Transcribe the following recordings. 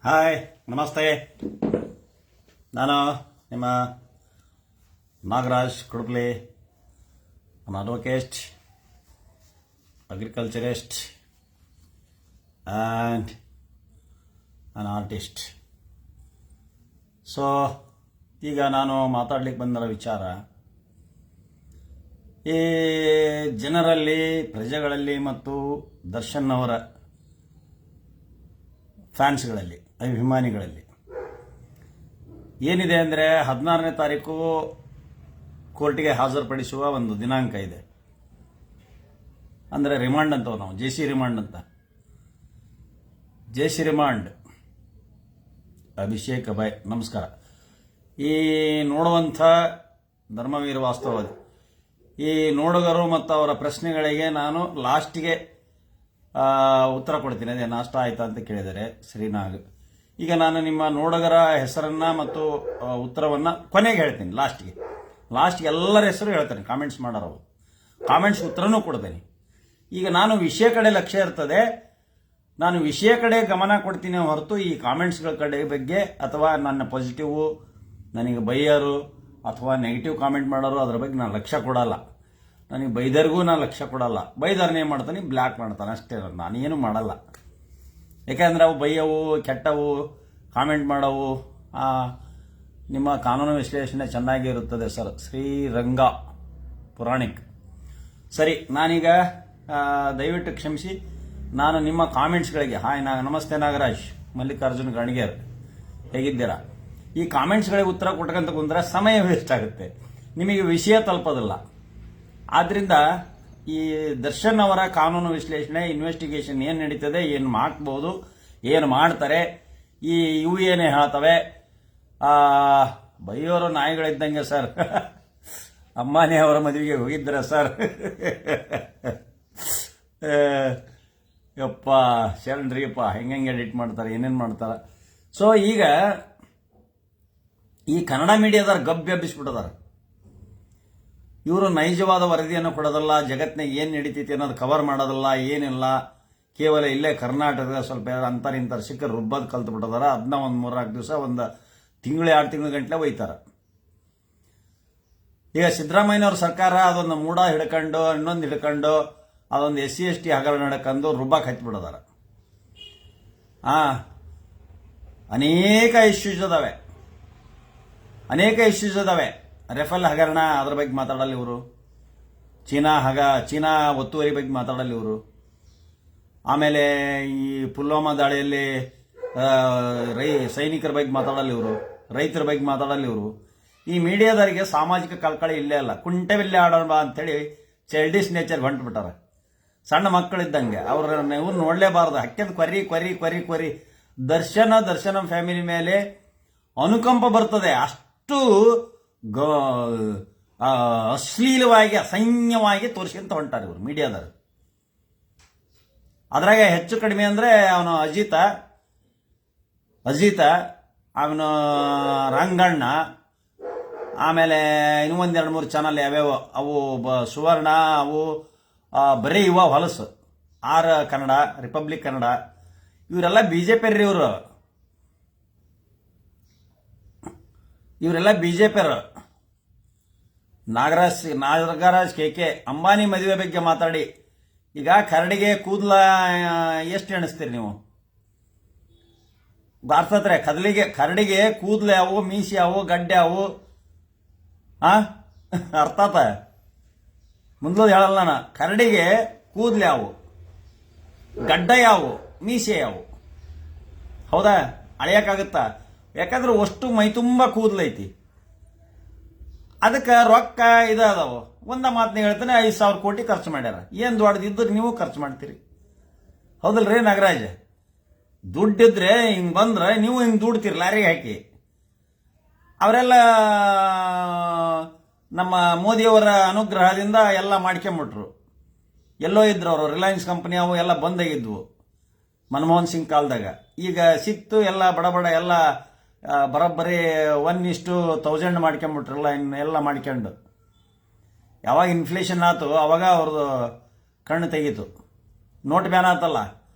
Hi, ನಮಸ್ತೆ. ನಾನು ನಿಮ್ಮ ನಾಗರಾಜ್ ಕುಡುಪ್ಲಿ. ನಾನು advocate, agriculturist and on artist. So ಈಗ ನಾನು ಮಾತಾಡ್ಲಿಕ್ಕೆ ಬಂದಿರೋ ವಿಚಾರ, ಈ ಜನರಲ್ಲಿ, ಪ್ರಜೆಗಳಲ್ಲಿ ಮತ್ತು ದರ್ಶನ್ ಅವರ ಫ್ಯಾನ್ಸ್ಗಳಲ್ಲಿ, ಅಭಿಮಾನಿಗಳಲ್ಲಿ ಏನಿದೆ ಅಂದರೆ 16ನೇ ತಾರೀಕು ಕೋರ್ಟಿಗೆ ಹಾಜರುಪಡಿಸುವ ಒಂದು ದಿನಾಂಕ ಇದೆ. ಅಂದರೆ ರಿಮಾಂಡ್ ಅಂತ ನಾವು ಜೆ.ಸಿ. ರಿಮಾಂಡ್ ಅಂತ. ಜೆ.ಸಿ. ರಿಮಾಂಡ್. ಅಭಿಷೇಕ್ ಅಭಯ್ ನಮಸ್ಕಾರ. ಈ ನೋಡುವಂಥ ಧರ್ಮವೀರ ವಾಸ್ತವವಾದಿ, ಈ ನೋಡುಗರು ಮತ್ತು ಅವರ ಪ್ರಶ್ನೆಗಳಿಗೆ ನಾನು ಲಾಸ್ಟಿಗೆ ಉತ್ತರ ಕೊಡ್ತೀನಿ. ಅದೇ ನಾಷ್ಟ ಆಯ್ತಾ ಅಂತ ಕೇಳಿದರೆ ಶ್ರೀನಾಗ್. ಈಗ ನಾನು ನಿಮ್ಮ ನೋಡುಗರ ಹೆಸರನ್ನ ಮತ್ತು ಉತ್ತರವನ್ನು ಕೊನೆಗೆ ಹೇಳ್ತೀನಿ. ಲಾಸ್ಟ್ಗೆ ಎಲ್ಲರ ಹೆಸರು ಹೇಳ್ತೇನೆ. ಕಾಮೆಂಟ್ಸ್ ಮಾಡೋರು, ಕಾಮೆಂಟ್ಸ್ ಉತ್ತರನೂ ಕೊಡ್ತೇನೆ. ಈಗ ನಾನು ವಿಷಯ ಕಡೆ ಲಕ್ಷ್ಯ ಇರ್ತದೆ, ನಾನು ವಿಷಯ ಕಡೆ ಗಮನ ಕೊಡ್ತೀನಿ ಹೊರತು ಈ ಕಾಮೆಂಟ್ಸ್ಗಳ ಕಡೆ ಬಗ್ಗೆ ಅಥವಾ ನನ್ನ ಪಾಸಿಟಿವ್, ನನಗೆ ಬೈಯರು ಅಥವಾ ನೆಗೆಟಿವ್ ಕಾಮೆಂಟ್ ಮಾಡೋರು ಅದರ ಬಗ್ಗೆ ನಾನು ಲಕ್ಷ್ಯ ಕೊಡಲ್ಲ. ನನಗೆ ಬೈದರ್ಗೂ ನಾನು ಲಕ್ಷ್ಯ ಕೊಡಲ್ಲ. ಬೈದರ್ನ ಏನು ಮಾಡ್ತಾನೆ, ಬ್ಲ್ಯಾಕ್ ಮಾಡ್ತಾನೆ ಅಷ್ಟೇ. ನಾನೇನು ಮಾಡಲ್ಲ. ಯಾಕೆಂದರೆ ಅವು ಬೈಯವು, ಕೆಟ್ಟವು, ಕಾಮೆಂಟ್ ಮಾಡವು. ನಿಮ್ಮ ಕಾನೂನು ವಿಶ್ಲೇಷಣೆ ಚೆನ್ನಾಗಿ ಇರುತ್ತದೆ ಸರ್. ಶ್ರೀರಂಗ ಪುರಾಣಿಕ್. ಸರಿ, ನಾನೀಗ ದಯವಿಟ್ಟು ಕ್ಷಮಿಸಿ. ನಾನು ನಿಮ್ಮ ಕಾಮೆಂಟ್ಸ್ಗಳಿಗೆ ಹಾಯ್ ನಮಸ್ತೆ ನಾಗರಾಜ್, ಮಲ್ಲಿಕಾರ್ಜುನ್ ಗಣಿಗೇರ್, ಹೇಗಿದ್ದೀರಾ? ಈ ಕಾಮೆಂಟ್ಸ್ಗಳಿಗೆ ಉತ್ತರ ಕೊಟ್ಕೊಂತ ಕುಂದ್ರೆ ಸಮಯ ವೇಸ್ಟ್ ಆಗುತ್ತೆ, ನಿಮಗೆ ವಿಷಯ ತಲುಪೋದಿಲ್ಲ. ಆದ್ರಿಂದ ಈ ದರ್ಶನ್ ಅವರ ಕಾನೂನು ವಿಶ್ಲೇಷಣೆ, ಇನ್ವೆಸ್ಟಿಗೇಷನ್ ಏನು ನಡೀತದೆ, ಏನು ಮಾಡ್ಬೋದು, ಏನು ಮಾಡ್ತಾರೆ, ಇವು ಏನೇ ಹೇಳ್ತವೆ. ಬೈಯೋರು ನಾಯಿಗಳಿದ್ದಂಗೆ ಸರ್. ಅಂಬಾನಿ ಅವರ ಮದುವೆಗೆ ಹೋಗಿದ್ದೀರ ಸರ್? ಯಪ್ಪ ಶರಣ್ರಿಯಪ್ಪ, ಹೆಂಗೆ ಎಡಿಟ್ ಮಾಡ್ತಾರೆ, ಏನೇನು ಮಾಡ್ತಾರೆ. ಸೊ ಈಗ ಈ ಕನ್ನಡ ಮೀಡಿಯಾದವ್ರು ಗಬ್ಬಿ ಹಬ್ಬಿಸ್ಬಿಟ್ಟಿದ್ದಾರೆ. ಇವರು ನೈಜವಾದ ವರದಿಯನ್ನು ಕೊಡೋದಲ್ಲ, ಜಗತ್ತಿನಾಗ ಏನು ನಡೀತೈತಿ ಅನ್ನೋದು ಕವರ್ ಮಾಡೋದಲ್ಲ, ಏನಿಲ್ಲ. ಕೇವಲ ಇಲ್ಲೇ ಕರ್ನಾಟಕದ ಸ್ವಲ್ಪ ಅಂತರ ಸಿಕ್ಕ ರುಬ್ಬದ್ ಕಲ್ತು ಬಿಟ್ಟಿದಾರ. ಅದನ್ನ ಒಂದು 3-4 ದಿವಸ, ಒಂದು ತಿಂಗಳು 2 ತಿಂಗಳ ಗಂಟಲೆ ಒಯ್ತಾರೆ. ಈಗ ಸಿದ್ದರಾಮಯ್ಯನವ್ರ ಸರ್ಕಾರ ಅದೊಂದು ಮೂಡ ಹಿಡ್ಕೊಂಡು, ಇನ್ನೊಂದು ಹಿಡ್ಕೊಂಡು, ಅದೊಂದು SC/ST ಹಗರಣ ನಡ್ಕೊಂಡು ರುಬ್ಬಕ್ಕೆ ಹಚ್ಚಿಬಿಡೋದಾರ. ಅನೇಕ ಇಶ್ಯೂಸ್ ಅದಾವೆ. ರೆಫಲ್ ಹಗರಣ, ಅದ್ರ ಬಗ್ಗೆ ಮಾತಾಡಲ್ಲ ಇವರು. ಚೀನಾ ಒತ್ತುವರಿ ಬಗ್ಗೆ ಮಾತಾಡಲ್ಲ ಇವರು. ಆಮೇಲೆ ಈ ಪುಲ್ವಾಮಾ ದಾಳಿಯಲ್ಲಿ ಸೈನಿಕರ ಬಗ್ಗೆ ಮಾತಾಡಲ್ಲ ಇವರು. ರೈತರ ಬಗ್ಗೆ ಮಾತಾಡಲ್ಲ ಇವರು. ಈ ಮೀಡಿಯಾದವರಿಗೆ ಸಾಮಾಜಿಕ ಕಳಕಳಿ ಇಲ್ಲೇ ಅಲ್ಲ. ಕುಂಟೆಬಿಲ್ಲೆ ಆಡೋಣ ಅಂತೇಳಿ ಚೈಲ್ಡಿಶ್ ನೇಚರ್ ಹೊಂಟ್ಬಿಟ್ಟಾರೆ. ಸಣ್ಣ ಮಕ್ಕಳಿದ್ದಂಗೆ ಇವ್ರು ನೋಡಲೇಬಾರ್ದು. ಹಕ್ಕೆಂದು ಕೊರಿ ದರ್ಶನ ಫ್ಯಾಮಿಲಿ ಮೇಲೆ ಅನುಕಂಪ ಬರ್ತದೆ. ಅಷ್ಟು ಅಶ್ಲೀಲವಾಗಿ, ಅಸಹ್ಯವಾಗಿ ತೋರಿಸ್ಕೊಂತ ಹೊಂಟಾರೆ ಇವರು ಮೀಡಿಯಾದವರು. ಅದ್ರಾಗ ಹೆಚ್ಚು ಕಡಿಮೆ ಅಂದರೆ ಅವನು ಅಜಿತ, ಅವನು ರಂಗಣ್ಣ, ಆಮೇಲೆ ಇನ್ನೂ 1-2-3 ಚಾನಲ್ ಯಾವ್ಯಾವ ಅವು, ಸುವರ್ಣ, ಅವು ಬರೀ ಹೊಲಸು, ಕನ್ನಡ, ರಿಪಬ್ಲಿಕ್ ಕನ್ನಡ, ಇವರೆಲ್ಲ BJP ಇವರೆಲ್ಲ BJP. ನಾಗರಾಜ್ KK ಅಂಬಾನಿ ಮದುವೆ ಬಗ್ಗೆ ಮಾತಾಡಿ. ಈಗ ಕರಡಿಗೆ ಕೂದಲ ಎಷ್ಟು ಎಣಿಸ್ತೀರಿ ನೀವು? ಭಾರತದ್ರೆ ಕರಡಿಗೆ ಕೂದಲು ಯಾವು, ಮೀಸಿ ಯಾವು, ಗಡ್ಡೆ ಯಾವು? ಅರ್ಥಾತ ಮುಂದ್ಲೋದು ಹೇಳಲ್ಲ ನಾನು. ಕರಡಿಗೆ ಕೂದಲು ಯಾವು, ಗಡ್ಡ ಯಾವು, ಮೀಸೆ ಯಾವು? ಹೌದಾ? ಅಳೆಯಕ್ಕಾಗುತ್ತಾ? ಯಾಕಂದ್ರೆ ಅಷ್ಟು ಮೈ ತುಂಬ ಕೂದಲೈತಿ. ಅದಕ್ಕೆ ರೊಕ್ಕ ಅದಾವು. ಒಂದ ಮಾತನ್ನ ಹೇಳ್ತಾನೆ, 5,000 ಕೋಟಿ ಖರ್ಚು ಮಾಡ್ಯಾರ. ಏನು ದೊಡ್ಡದಿದ್ರೆ ನೀವು ಖರ್ಚು ಮಾಡ್ತೀರಿ, ಹೌದಲ್ರಿ ನಾಗರಾಜ್? ದುಡ್ಡಿದ್ರೆ ಹಿಂಗೆ ಬಂದ್ರೆ ನೀವು ಹಿಂಗೆ ದುಡ್ತೀರಿ ಲಾರಿಗೆ ಹಾಕಿ. ಅವರೆಲ್ಲ ನಮ್ಮ ಮೋದಿಯವರ ಅನುಗ್ರಹದಿಂದ ಎಲ್ಲ ಮಾಡ್ಕೊಂಬಿಟ್ರು. ಎಲ್ಲೋ ಇದ್ರು ಅವರು. ರಿಲಯನ್ಸ್ ಕಂಪನಿ ಅವು ಎಲ್ಲ ಬಂದಾಗಿದ್ವು ಮನಮೋಹನ್ ಸಿಂಗ್ ಕಾಲದಾಗ. ಈಗ ಸಿಕ್ತು, ಎಲ್ಲ ಬಡ ಎಲ್ಲ ಬರೋಬ್ಬರಿ 1:1000 ಮಾಡ್ಕೊಂಬಿಟ್ರಲ್ಲ. ಎಲ್ಲ ಮಾಡ್ಕೊಂಡು ಯಾವಾಗ ಇನ್ಫ್ಲೇಷನ್ ಆಯ್ತು ಅವಾಗ ಅವ್ರದ್ದು ಕಣ್ಣು ತೆಗೀತು. ನೋಟ್ ಬ್ಯಾನ್ ಆತಲ್ಲ,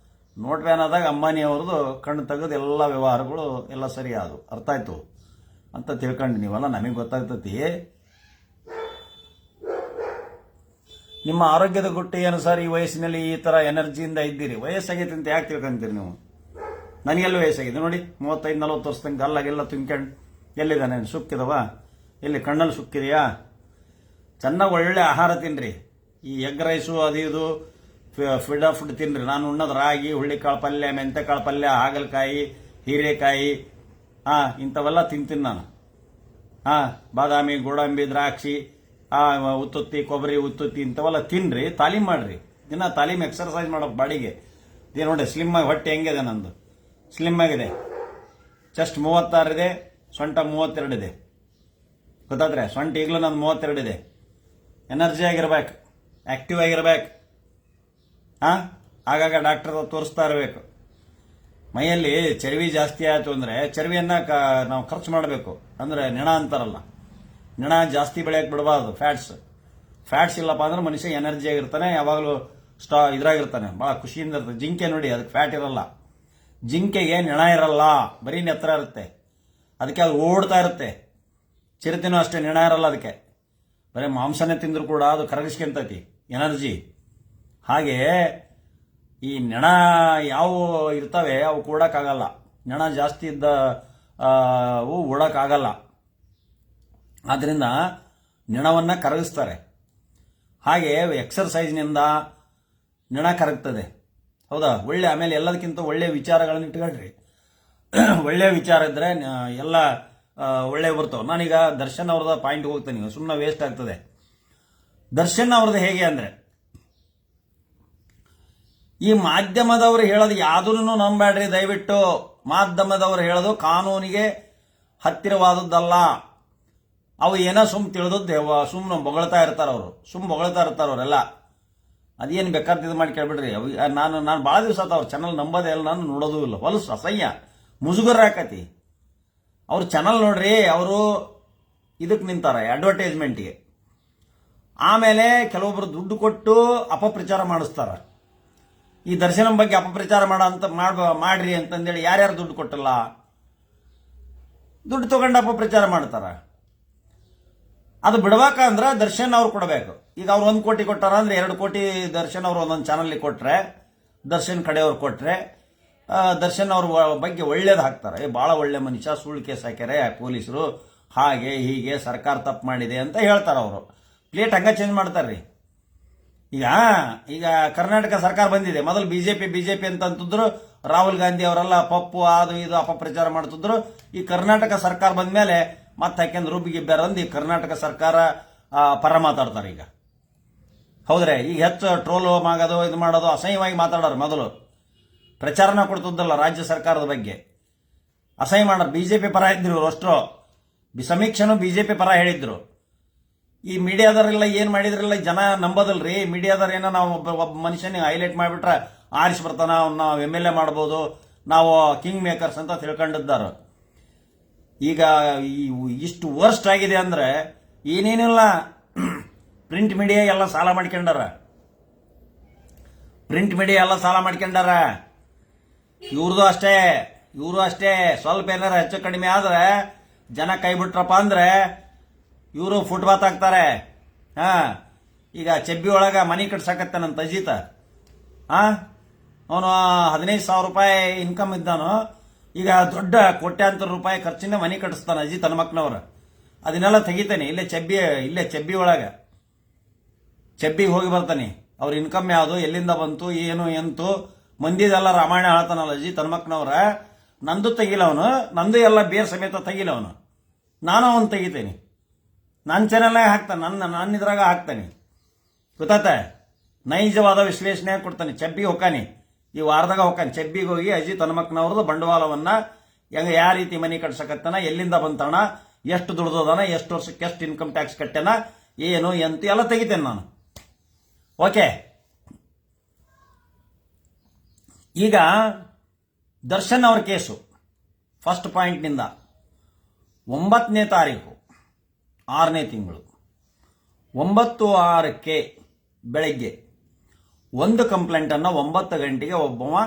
ನೋಟ್ ಬ್ಯಾನ್ ಆದಾಗ ಅಂಬಾನಿ ಅವ್ರದ್ದು ಕಣ್ಣು ತೆಗೆದು ಎಲ್ಲ ವ್ಯವಹಾರಗಳು ಎಲ್ಲ ಸರಿ ಆದವು, ಅರ್ಥ ಆಯ್ತು ಅಂತ ತಿಳ್ಕೊಂಡು ನೀವಲ್ಲ, ನಮಗೆ ಗೊತ್ತಾಗ್ತತಿ ನಿಮ್ಮ ಆರೋಗ್ಯದ ಗುಟ್ಟು ಏನು ಸರ್, ಈ ವಯಸ್ಸಿನಲ್ಲಿ ಈ ಥರ ಎನರ್ಜಿಯಿಂದ ಇದ್ದೀರಿ. ವಯಸ್ಸಾಗೈತೆ ಅಂತ ಯಾಕೆ ತಿಳ್ಕೊಂತೀರಿ ನೀವು? ನನಗೆಲ್ಲ ವಯಸ್ಸಾಗಿದೆ ನೋಡಿ, 35-40 ವರ್ಷದಂಗೆ ಗಲ್ಲಾಗೆಲ್ಲ ತುಂಬ್ಕೊಂಡು ಎಲ್ಲಿದ್ದಾನೆ, ಸುಕ್ಕಿದವ ಎಲ್ಲಿ ಕಣ್ಣಲ್ಲಿ ಸುಕ್ಕಿದೆಯಾ? ಚೆನ್ನಾಗಿ ಒಳ್ಳೆ ಆಹಾರ ತಿನ್ನಿರಿ, ಈ ಎಗ್ ರೈಸು ಅದು ಇದು ಫುಡ್ ತಿನ್ನಿರಿ. ನಾನು ಉಣ್ಣೋದು ರಾಗಿ, ಹುಳ್ಳಿಕಾಳು ಪಲ್ಯ, ಮೆಂತೆಕಾಳು ಪಲ್ಯ, ಹಾಗಲಕಾಯಿ, ಹೀರೆಕಾಯಿ ಇಂಥವೆಲ್ಲ ತಿಂತೀನಿ ನಾನು. ಬಾದಾಮಿ, ಗೋಡಂಬಿ, ದ್ರಾಕ್ಷಿ, ಉತ್ತುತ್ತಿ, ಕೊಬ್ಬರಿ ಉತ್ತುತ್ತಿ ಇಂಥವೆಲ್ಲ ತಿನ್ನಿರಿ, ತಾಲೀಮ್ ಮಾಡಿರಿ. ದಿನ ತಾಲೀಮ್ ಎಕ್ಸರ್ಸೈಸ್ ಮಾಡೋ ಬಾಡಿಗೆ ಇದು ನೋಡಿ. ಸ್ಲಿಮ್ ಆಗಿ ಹೊಟ್ಟೆ ಹೆಂಗಿದೆ ನಂದು, ಸ್ಲಿಮ್ ಆಗಿದೆ. ಚೆಸ್ಟ್ 36 ಇದೆ, ಸೊಂಟ 32 ಇದೆ. ಗೊತ್ತಾದ್ರೆ ಸೊಂಟ ಈಗಲೂ ನಂದು 32 ಇದೆ. ಎನರ್ಜಿ ಆಗಿರ್ಬೇಕು, ಆಕ್ಟಿವ್ ಆಗಿರ್ಬೇಕು. ಆಗಾಗ ಡಾಕ್ಟರ್ ತೋರಿಸ್ತಾ ಇರಬೇಕು. ಮೈಯಲ್ಲಿ ಚರ್ವಿ ಜಾಸ್ತಿ ಆಯಿತು ಅಂದರೆ ಚರ್ವಿಯನ್ನು ನಾವು ಖರ್ಚು ಮಾಡಬೇಕು. ಅಂದರೆ ನೆಣ ಅಂತಾರಲ್ಲ, ನೆಣ ಜಾಸ್ತಿ ಬೆಳೆಯಕ್ಕೆ ಬಿಡಬಾರ್ದು. ಫ್ಯಾಟ್ಸ್ ಇಲ್ಲಪ್ಪ ಅಂದ್ರೆ ಮನುಷ್ಯ ಎನರ್ಜಿ ಆಗಿರ್ತಾನೆ, ಯಾವಾಗಲೂ ಇದ್ರಾಗಿರ್ತಾನೆ, ಭಾಳ ಖುಷಿಯಿಂದ ಇರ್ತದೆ. ಜಿಂಕೆ ನೋಡಿ, ಅದಕ್ಕೆ ಫ್ಯಾಟ್ ಇರಲ್ಲ. ಜಿಂಕೆಗೆ ನೆಣ ಇರಲ್ಲ, ಬರೀ ನೆತ್ರ ಇರುತ್ತೆ, ಅದಕ್ಕೆ ಅದು ಓಡ್ತಾ ಇರುತ್ತೆ. ಚಿರತೆನೂ ಅಷ್ಟೇ, ನೆಣ ಇರಲ್ಲ ಅದಕ್ಕೆ, ಬರೀ ಮಾಂಸನೇ ತಿಂದರೂ ಕೂಡ ಅದು ಕರಗಿಸ್ಕೊಂತೈತಿ ಎನರ್ಜಿ. ಹಾಗೆ ಈ ನೆಣ ಯಾವ ಇರ್ತವೆ ಅವು ಕೂಡಕ್ಕಾಗಲ್ಲ. ನೆಣ ಜಾಸ್ತಿ ಇದ್ದ ಅವು ಓಡಕ್ಕಾಗಲ್ಲ. ಆದ್ದರಿಂದ ನೆಣವನ್ನು ಕರಗಿಸ್ತಾರೆ. ಹಾಗೆ ಎಕ್ಸರ್ಸೈಸ್ನಿಂದ ನೆಣ ಕರಗ್ತದೆ, ಹೌದಾ? ಒಳ್ಳೆ, ಆಮೇಲೆ ಎಲ್ಲದಕ್ಕಿಂತ ಒಳ್ಳೆಯ ವಿಚಾರಗಳನ್ನು ಇಟ್ಕೊಳ್ರಿ. ಒಳ್ಳೆಯ ವಿಚಾರ ಇದ್ದರೆ ಎಲ್ಲ ಒಳ್ಳೆ ಬರ್ತಾವೆ. ನಾನೀಗ ದರ್ಶನ್ ಅವ್ರದ ಪಾಯಿಂಟ್ ಹೋಗ್ತೇನೆ, ಸುಮ್ಮನೆ ವೇಸ್ಟ್ ಆಗ್ತದೆ. ದರ್ಶನ್ ಅವ್ರದ್ದು ಹೇಗೆ ಅಂದರೆ, ಈ ಮಾಧ್ಯಮದವರು ಹೇಳೋದು ಯಾವುದನ್ನು ನಂಬೇಡ್ರಿ ದಯವಿಟ್ಟು. ಮಾಧ್ಯಮದವರು ಹೇಳೋದು ಕಾನೂನಿಗೆ ಹತ್ತಿರವಾದದ್ದಲ್ಲ. ಅವು ಏನೋ ತಿಳಿದದ್ದು ಸುಮ್ಮನೆ ಹೊಗಳ್ತಾ ಇರ್ತಾರೆ ಅವರು, ಹೊಗಳ್ತಾ ಇರ್ತಾರೆ ಅವರೆಲ್ಲ. ಅದೇನು ಬೇಕಾದ ಇದು ಮಾಡಿ ಕೇಳ್ಬಿಡ್ರಿ. ನಾನು ಭಾಳ ದಿವಸ ಆತ ಅವ್ರ ಚಾನಲ್ ನಂಬೋದೇ ಇಲ್ಲ, ನಾನು ನೋಡೋದು ಇಲ್ಲ. ಹೊಲಸು ಅಸಹ್ಯ, ಮುಜುಗರ ಆಕತಿ. ಅವ್ರ ಚಾನಲ್ ನೋಡ್ರಿ, ಅವರು ಇದಕ್ಕೆ ನಿಂತಾರೆ ಅಡ್ವರ್ಟೈಸ್ಮೆಂಟ್ಗೆ. ಆಮೇಲೆ ಕೆಲವೊಬ್ರು ದುಡ್ಡು ಕೊಟ್ಟು ಅಪಪ್ರಚಾರ ಮಾಡಿಸ್ತಾರೆ. ಈ ದರ್ಶನಂ ಬಗ್ಗೆ ಅಪಪ್ರಚಾರ ಮಾಡ್ರಿ ಅಂತಂದೇಳಿ ಯಾರ್ಯಾರು ದುಡ್ಡು ಕೊಟ್ಟಲ್ಲ, ದುಡ್ಡು ತಗೊಂಡು ಅಪಪ್ರಚಾರ ಮಾಡ್ತಾರೆ. ಅದು ಬಿಡ್ಬೇಕಂದ್ರೆ ದರ್ಶನ್ ಅವ್ರು ಕೊಡಬೇಕು. ಈಗ ಅವ್ರು 1 ಕೋಟಿ ಕೊಟ್ಟಾರ ಅಂದ್ರೆ 2 ಕೋಟಿ ದರ್ಶನ್ ಅವ್ರು ಒಂದೊಂದು ಚಾನಲ್ಗೆ ಕೊಟ್ರೆ, ದರ್ಶನ್ ಕಡೆಯವ್ರು ಕೊಟ್ರೆ ದರ್ಶನ್ ಅವ್ರ ಬಗ್ಗೆ ಒಳ್ಳೇದು ಹಾಕ್ತಾರೆ. ಭಾಳ ಒಳ್ಳೆ ಮನುಷ್ಯ, ಸುಳ್ಳು ಕೇಸ್ ಹಾಕ್ಯಾರೆ ಪೊಲೀಸರು, ಹಾಗೆ ಹೀಗೆ ಸರ್ಕಾರ ತಪ್ಪು ಮಾಡಿದೆ ಅಂತ ಹೇಳ್ತಾರೆ ಅವರು. ಪ್ಲೇಟ್ ಹಂಗ ಚೇಂಜ್ ಮಾಡ್ತಾರ್ರಿ. ಈಗ ಕರ್ನಾಟಕ ಸರ್ಕಾರ ಬಂದಿದೆ. ಮೊದಲು ಬಿಜೆಪಿ ಅಂತಂತಿದ್ರು, ರಾಹುಲ್ ಗಾಂಧಿ ಅವರೆಲ್ಲ ಪಪ್ಪು ಅದು ಇದು ಅಪಪ್ರಚಾರ ಮಾಡ್ತಿದ್ರು. ಈ ಕರ್ನಾಟಕ ಸರ್ಕಾರ ಬಂದ ಮೇಲೆ ಮತ್ತೆ ಯಾಕೆಂದ್ರೆ ರುಬ್ಬಿಗಿಬ್ಬಾರಂದು ಈ ಕರ್ನಾಟಕ ಸರ್ಕಾರ ಪರ ಮಾತಾಡ್ತಾರೆ ಈಗ. ಹೌದ್ರೆ, ಈಗ ಹೆಚ್ಚು ಟ್ರೋಲ್ ಆಗೋದು, ಇದು ಮಾಡೋದು, ಅಸಹ್ಯವಾಗಿ ಮಾತಾಡೋರು. ಮೊದಲು ಪ್ರಚಾರನ ಕೊಡ್ತಿದ್ದಲ್ಲ ರಾಜ್ಯ ಸರ್ಕಾರದ ಬಗ್ಗೆ, ಅಸಹ್ಯ ಮಾಡೋರು. ಬಿಜೆಪಿ ಪರ ಇದ್ರು ಅಷ್ಟರು, ಸಮೀಕ್ಷೆನೂ ಬಿಜೆಪಿ ಪರ ಹೇಳಿದ್ರು. ಈ ಮೀಡಿಯಾದವರೆಲ್ಲ ಏನು ಮಾಡಿದ್ರಲ್ಲ ಜನ ನಂಬೋದಲ್ರಿ. ಮೀಡಿಯಾದವ್ರು ಏನೋ ನಾವು ಒಬ್ಬ ಮನುಷ್ಯನಿಗೆ ಹೈಲೈಟ್ ಮಾಡಿಬಿಟ್ರೆ ಆರಿಸಿ ಬರ್ತಾನ, ನಾವು MLA ಮಾಡ್ಬೋದು, ನಾವು ಕಿಂಗ್ ಮೇಕರ್ಸ್ ಅಂತ ತಿಳ್ಕೊಂಡಿದ್ದಾರೆ. ಈಗ ಇಷ್ಟು ವರ್ಸ್ಟ್ ಆಗಿದೆ ಅಂದರೆ ಏನೇನಿಲ್ಲ. ಪ್ರಿಂಟ್ ಮೀಡಿಯಾ ಎಲ್ಲ ಸಾಲ ಮಾಡ್ಕೊಂಡಾರ, ಇವ್ರದ್ದು ಅಷ್ಟೇ, ಇವರು ಅಷ್ಟೇ. ಸ್ವಲ್ಪ ಏನಾರ ಹೆಚ್ಚು ಕಡಿಮೆ ಆದರೆ ಜನ ಕೈ ಬಿಟ್ರಪ್ಪ ಅಂದ್ರೆ ಇವರು ಫುಟ್ಪಾತ್ ಹಾಕ್ತಾರೆ. ಈಗ ಚೆಬ್ಬಿ ಒಳಗೆ ಮನಿ ಕಟ್ಸಕತ್ತ ನನ್ನ ಅಜಿತ, ಅವನು 15,000 ರೂಪಾಯಿ ಇನ್ಕಮ್ ಇದ್ದಾನು. ಈಗ ದೊಡ್ಡ ಕೋಟ್ಯಾಂತರ ರೂಪಾಯಿ ಖರ್ಚಿಂದ ಮನಿ ಕಟ್ಟಿಸ್ತಾನೆ ಅಜಿತ್ ಹನುಮಕ್ನವ್ರ. ಅದನ್ನೆಲ್ಲ ತೆಗಿತಾನೆ ಇಲ್ಲೇ ಚೆಬ್ಬಿ ಒಳಗೆ. ಚೆಬ್ಬಿಗೆ ಹೋಗಿ ಬರ್ತಾನೆ. ಅವ್ರ ಇನ್ಕಮ್ ಯಾವುದು, ಎಲ್ಲಿಂದ ಬಂತು, ಏನು ಎಂತು, ಮಂದಿದೆಲ್ಲ ರಾಮಾಯಣ ಹೇಳ್ತಾನಲ್ಲ ಅಜಿತ್ ಹನುಮಕ್ನವ್ರ. ನಂದು ತೆಗಿಲ್ಲ ಅವನು, ನಂದು ಎಲ್ಲ ಬೇರೆ ಸಮೇತ ತೆಗಿಲ್ಲ ಅವನು. ನಾನು ಅವನು ತೆಗಿತೇನೆ, ನನ್ನ ಚಾನಲ್ನಾಗ ಹಾಕ್ತಾನೆ, ನನ್ನ ಇದ್ರಾಗ ಹಾಕ್ತಾನೆ. ಗೊತ್ತಾತ? ನೈಜವಾದ ವಿಶ್ಲೇಷಣೆ ಕೊಡ್ತಾನೆ. ಚೆಬ್ಬಿಗೆ ಹೋಗ್ತಾನೆ, ಈ ವಾರದಾಗ ಹೋಗ್ತಾನೆ. ಚೆಬ್ಬಿಗೆ ಹೋಗಿ ಅಜಿತ್ ಹನುಮಕ್ನವ್ರದ್ದು ಬಂಡವಾಳವನ್ನ ಯಾವ ರೀತಿ ಮನಿ ಕಟ್ಸಕತ್ತಾನ, ಎಲ್ಲಿಂದ ಬಂತಾನ, ಎಷ್ಟು ದುಡ್ದದಾನ, ಎಷ್ಟು ವರ್ಷಕ್ಕೆ ಎಷ್ಟು ಇನ್ಕಮ್ ಟ್ಯಾಕ್ಸ್ ಕಟ್ಟಾನ, ಏನು ಎಂತ ಎಲ್ಲ ತೆಗಿತೇನೆ ನಾನು. ಓಕೆ, ಈಗ ದರ್ಶನ್ ಅವ್ರ ಕೇಸು ಫಸ್ಟ್ ಪಾಯಿಂಟ್ನಿಂದ 9ನೇ ತಾರೀಕು 6ನೇ ತಿಂಗಳು 9/6 ಬೆಳಗ್ಗೆ ಒಂದು ಕಂಪ್ಲೇಂಟನ್ನು 9 ಗಂಟೆಗೆ ಒಬ್ಬವ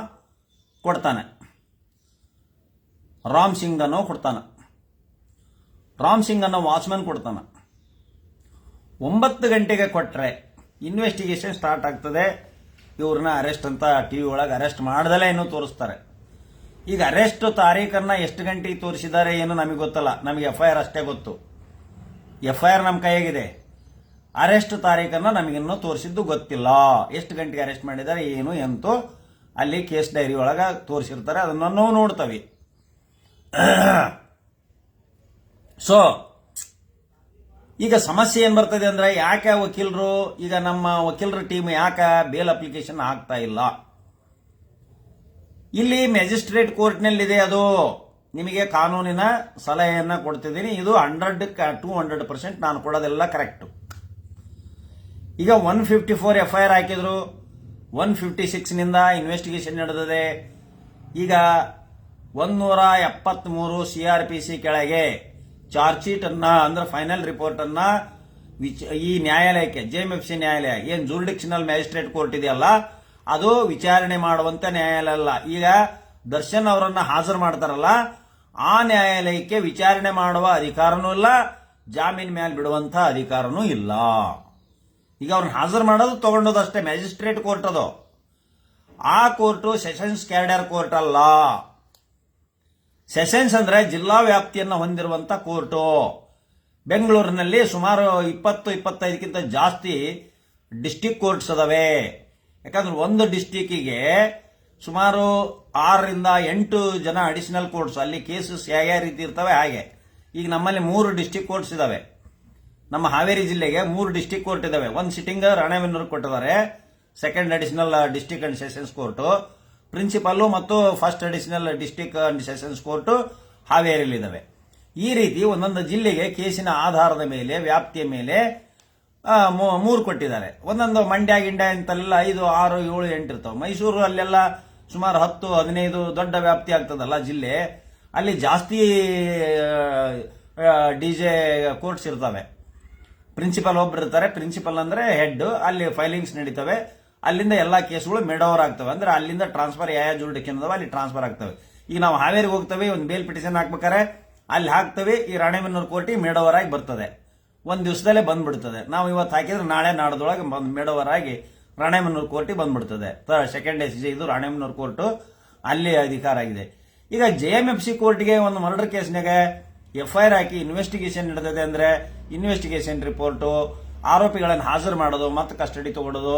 ಕೊಡ್ತಾನೆ, ರಾಮ್ ಸಿಂಗ್ ಅನ್ನೋ ಕೊಡ್ತಾನೆ, ರಾಮ್ ಸಿಂಗ್ ಅನ್ನೋ ವಾಚ್ಮನ್ ಕೊಡ್ತಾನೆ. 9 ಗಂಟೆಗೆ ಕೊಟ್ಟರೆ ಇನ್ವೆಸ್ಟಿಗೇಷನ್ ಸ್ಟಾರ್ಟ್ ಆಗ್ತದೆ. ಇವ್ರನ್ನ ಅರೆಸ್ಟ್ ಅಂತ ಟಿವಿ ಒಳಗೆ ಅರೆಸ್ಟ್ ಮಾಡ್ದಲೇ ಇನ್ನೂ ತೋರಿಸ್ತಾರೆ. ಈಗ ಅರೆಸ್ಟ್ ತಾರೀಖನ್ನ ಎಷ್ಟು ಗಂಟೆಗೆ ತೋರಿಸಿದ್ದಾರೆ ಏನು ನಮಗೆ ಗೊತ್ತಲ್ಲ, ನಮಗೆ FIR ಅಷ್ಟೇ ಗೊತ್ತು. FIR ನಮ್ಮ ಕೈಯಾಗಿದೆ, ಅರೆಸ್ಟ್ ತಾರೀಖನ್ನ ನಮಗಿನ್ನೂ ತೋರಿಸಿದ್ದು ಗೊತ್ತಿಲ್ಲ. ಎಷ್ಟು ಗಂಟೆಗೆ ಅರೆಸ್ಟ್ ಮಾಡಿದ್ದಾರೆ ಏನು ಎಂತೂ ಅಲ್ಲಿ ಕೇಸ್ ಡೈರಿ ಒಳಗೆ ತೋರಿಸಿರ್ತಾರೆ, ಅದನ್ನು ನಾವು ನೋಡ್ತೇವೆ. ಸೊ ಈಗ ಸಮಸ್ಯೆ ಏನ್ ಬರ್ತದೆ ಅಂದ್ರೆ, ಯಾಕೆ ವಕೀಲರು ಈಗ ನಮ್ಮ ವಕೀಲರ ಟೀಮ್ ಯಾಕೆ ಬೇಲ್ ಅಪ್ಲಿಕೇಶನ್ ಹಾಕ್ತಾ ಇಲ್ಲ? ಇಲ್ಲಿ ಮ್ಯಾಜಿಸ್ಟ್ರೇಟ್ ಕೋರ್ಟ್ನಲ್ಲಿದೆ, ಅದು ನಿಮಗೆ ಕಾನೂನಿನ ಸಲಹೆಯನ್ನ ಕೊಡ್ತಿದ್ದೀನಿ. ಇದು 100-200% ನಾನು ಕೊಡೋದೆಲ್ಲ ಕರೆಕ್ಟ್. ಈಗ 154 FIR ಹಾಕಿದ್ರು, 156 ನಿಂದ ಇನ್ವೆಸ್ಟಿಗೇಷನ್ ನಡೆದಿದೆ. ಈಗ 173 CRPC ಕೆಳಗೆ ಚಾರ್ಜ್ ಶೀಟ್ ಅನ್ನ ಅಂದ್ರೆ ಫೈನಲ್ ರಿಪೋರ್ಟ್ ಅನ್ನ ಈ ನ್ಯಾಯಾಲಯಕ್ಕೆ, JMFC ನ್ಯಾಯಾಲಯ ಏನ್ ಜೂರಿಡಿಕ್ಷನಲ್ ಮ್ಯಾಜಿಸ್ಟ್ರೇಟ್ ಕೋರ್ಟ್ ಇದೆಯಲ್ಲ, ಅದು ವಿಚಾರಣೆ ಮಾಡುವಂತ ನ್ಯಾಯಾಲಯ ಅಲ್ಲ. ಈಗ ದರ್ಶನ್ ಅವರನ್ನ ಹಾಜರು ಮಾಡ್ತಾರಲ್ಲ, ಆ ನ್ಯಾಯಾಲಯಕ್ಕೆ ವಿಚಾರಣೆ ಮಾಡುವ ಅಧಿಕಾರನೂ ಇಲ್ಲ, ಜಾಮೀನ್ ಮೇಲೆ ಬಿಡುವಂತ ಅಧಿಕಾರನೂ ಇಲ್ಲ. ಈಗ ಅವ್ರನ್ನ ಹಾಜರು ಮಾಡೋದು ತಗೊಂಡೋದು ಅಷ್ಟೇ, ಮ್ಯಾಜಿಸ್ಟ್ರೇಟ್ ಕೋರ್ಟ್ ಅದು. ಆ ಕೋರ್ಟು ಸೆಷನ್ಸ್ ಕ್ಯಾಡರ್ ಕೋರ್ಟ್ ಅಲ್ಲ. ಸೆಷನ್ಸ್ ಅಂದ್ರೆ ಜಿಲ್ಲಾ ವ್ಯಾಪ್ತಿಯನ್ನು ಹೊಂದಿರುವಂತ ಕೋರ್ಟು. ಬೆಂಗಳೂರಿನಲ್ಲಿ ಸುಮಾರು 20-25ಕ್ಕಿಂತ ಜಾಸ್ತಿ ಡಿಸ್ಟಿಕ್ ಕೋರ್ಟ್ಸ್ ಅದಾವೆ. ಯಾಕಂದ್ರೆ ಒಂದು ಡಿಸ್ಟಿಕ್ಕಿಗೆ ಸುಮಾರು 6-8 ಜನ ಅಡಿಷನಲ್ ಕೋರ್ಟ್ಸ್, ಅಲ್ಲಿ ಕೇಸಸ್ ಯಾವ ರೀತಿ ಇರ್ತವೆ ಹಾಗೆ. ಈಗ ನಮ್ಮಲ್ಲಿ 3 ಡಿಸ್ಟಿಕ್ ಕೋರ್ಟ್ಸ್ ಇದಾವೆ. ನಮ್ಮ ಹಾವೇರಿ ಜಿಲ್ಲೆಗೆ 3 ಡಿಸ್ಟಿಕ್ ಕೋರ್ಟ್ ಇದಾವೆ. ಒಂದು ಸಿಟ್ಟಿಂಗ್ ರಾಣೆಬೆನ್ನೂರು ಕೊಟ್ಟಿದ್ದಾರೆ, second additional district and sessions court. Principal ಮತ್ತು first additional district and sessions court ಹಾವೇರಿಯಲ್ಲಿದ್ದಾವೆ. ಈ ರೀತಿ ಒಂದೊಂದು ಜಿಲ್ಲೆಗೆ ಕೇಸಿನ ಆಧಾರದ ಮೇಲೆ, ವ್ಯಾಪ್ತಿಯ ಮೇಲೆ 3 ಕೊಟ್ಟಿದ್ದಾರೆ. ಒಂದೊಂದು ಮಂಡ್ಯ ಗಿಂಡ್ಯ ಅಂತೆಲ್ಲ 5, 6, 7, 8 ಇರ್ತಾವೆ. ಮೈಸೂರು ಅಲ್ಲೆಲ್ಲ ಸುಮಾರು 10-15 ದೊಡ್ಡ ವ್ಯಾಪ್ತಿ ಆಗ್ತದಲ್ಲ ಜಿಲ್ಲೆ, ಅಲ್ಲಿ ಜಾಸ್ತಿ DJ ಕೋರ್ಟ್ಸ್ ಇರ್ತವೆ. ಪ್ರಿನ್ಸಿಪಲ್ ಒಬ್ರು ಇರ್ತಾರೆ, ಪ್ರಿನ್ಸಿಪಲ್ ಅಂದ್ರೆ ಹೆಡ್. ಅಲ್ಲಿ ಫೈಲಿಂಗ್ಸ್ ನಡೀತವೆ, ಅಲ್ಲಿಂದ ಎಲ್ಲಾ ಕೇಸ್ಗಳು ಮೇಡ್ ಓವರ್ ಆಗ್ತವೆ. ಅಂದ್ರೆ ಅಲ್ಲಿಂದ ಟ್ರಾನ್ಸ್ಫರ್ ಯಾವ ಜೂರಿಡಿಕ್ಷನ್ ಅದಾವ ಅಲ್ಲಿ ಟ್ರಾನ್ಸ್ಫರ್ ಆಗ್ತವೆ. ಈಗ ನಾವು ಹಾವೇರಿಗೆ ಹೋಗ್ತೇವೆ, ಒಂದು ಬೇಲ್ ಪಿಟಿಷನ್ ಹಾಕ್ಬೇಕಾರೆ ಅಲ್ಲಿ ಹಾಕ್ತೇವೆ, ಈ ರಾಣೆಬೆನ್ನೂರು ಕೋರ್ಟಿಗೆ ಮೇಡ್ ಓವರ್ ಆಗಿ ಬರ್ತದೆ, ಒಂದ್ ದಿವಸದಲ್ಲೇ ಬಂದ್ಬಿಡ್ತದೆ. ನಾವು ಇವತ್ತು ಹಾಕಿದ್ರೆ ನಾಳೆ ನಾಡದೊಳಗೆ ಮೇಡ್ ಓವರ್ ಆಗಿ ರಾಣೆಬೆನ್ನೂರು ಕೋರ್ಟಿಗೆ ಬಂದ್ಬಿಡ್ತದೆ. ಸೆಕೆಂಡ್ SJ ಇದು ರಾಣೆಬೆನ್ನೂರು ಕೋರ್ಟ್, ಅಲ್ಲಿ ಅಧಿಕಾರ ಆಗಿದೆ. ಈಗ JMFC ಕೋರ್ಟ್ಗೆ ಒಂದು ಮರ್ಡರ್ ಕೇಸ್ನಾಗ FIR ಹಾಕಿ ಇನ್ವೆಸ್ಟಿಗೇಷನ್ ನಡೆದಿದೆ ಅಂದ್ರೆ, ಇನ್ವೆಸ್ಟಿಗೇಷನ್ ರಿಪೋರ್ಟ್, ಆರೋಪಿಗಳನ್ನು ಹಾಜರು ಮಾಡೋದು ಮತ್ತು ಕಸ್ಟಡಿ ತಗೊಳ್ಳೋದು.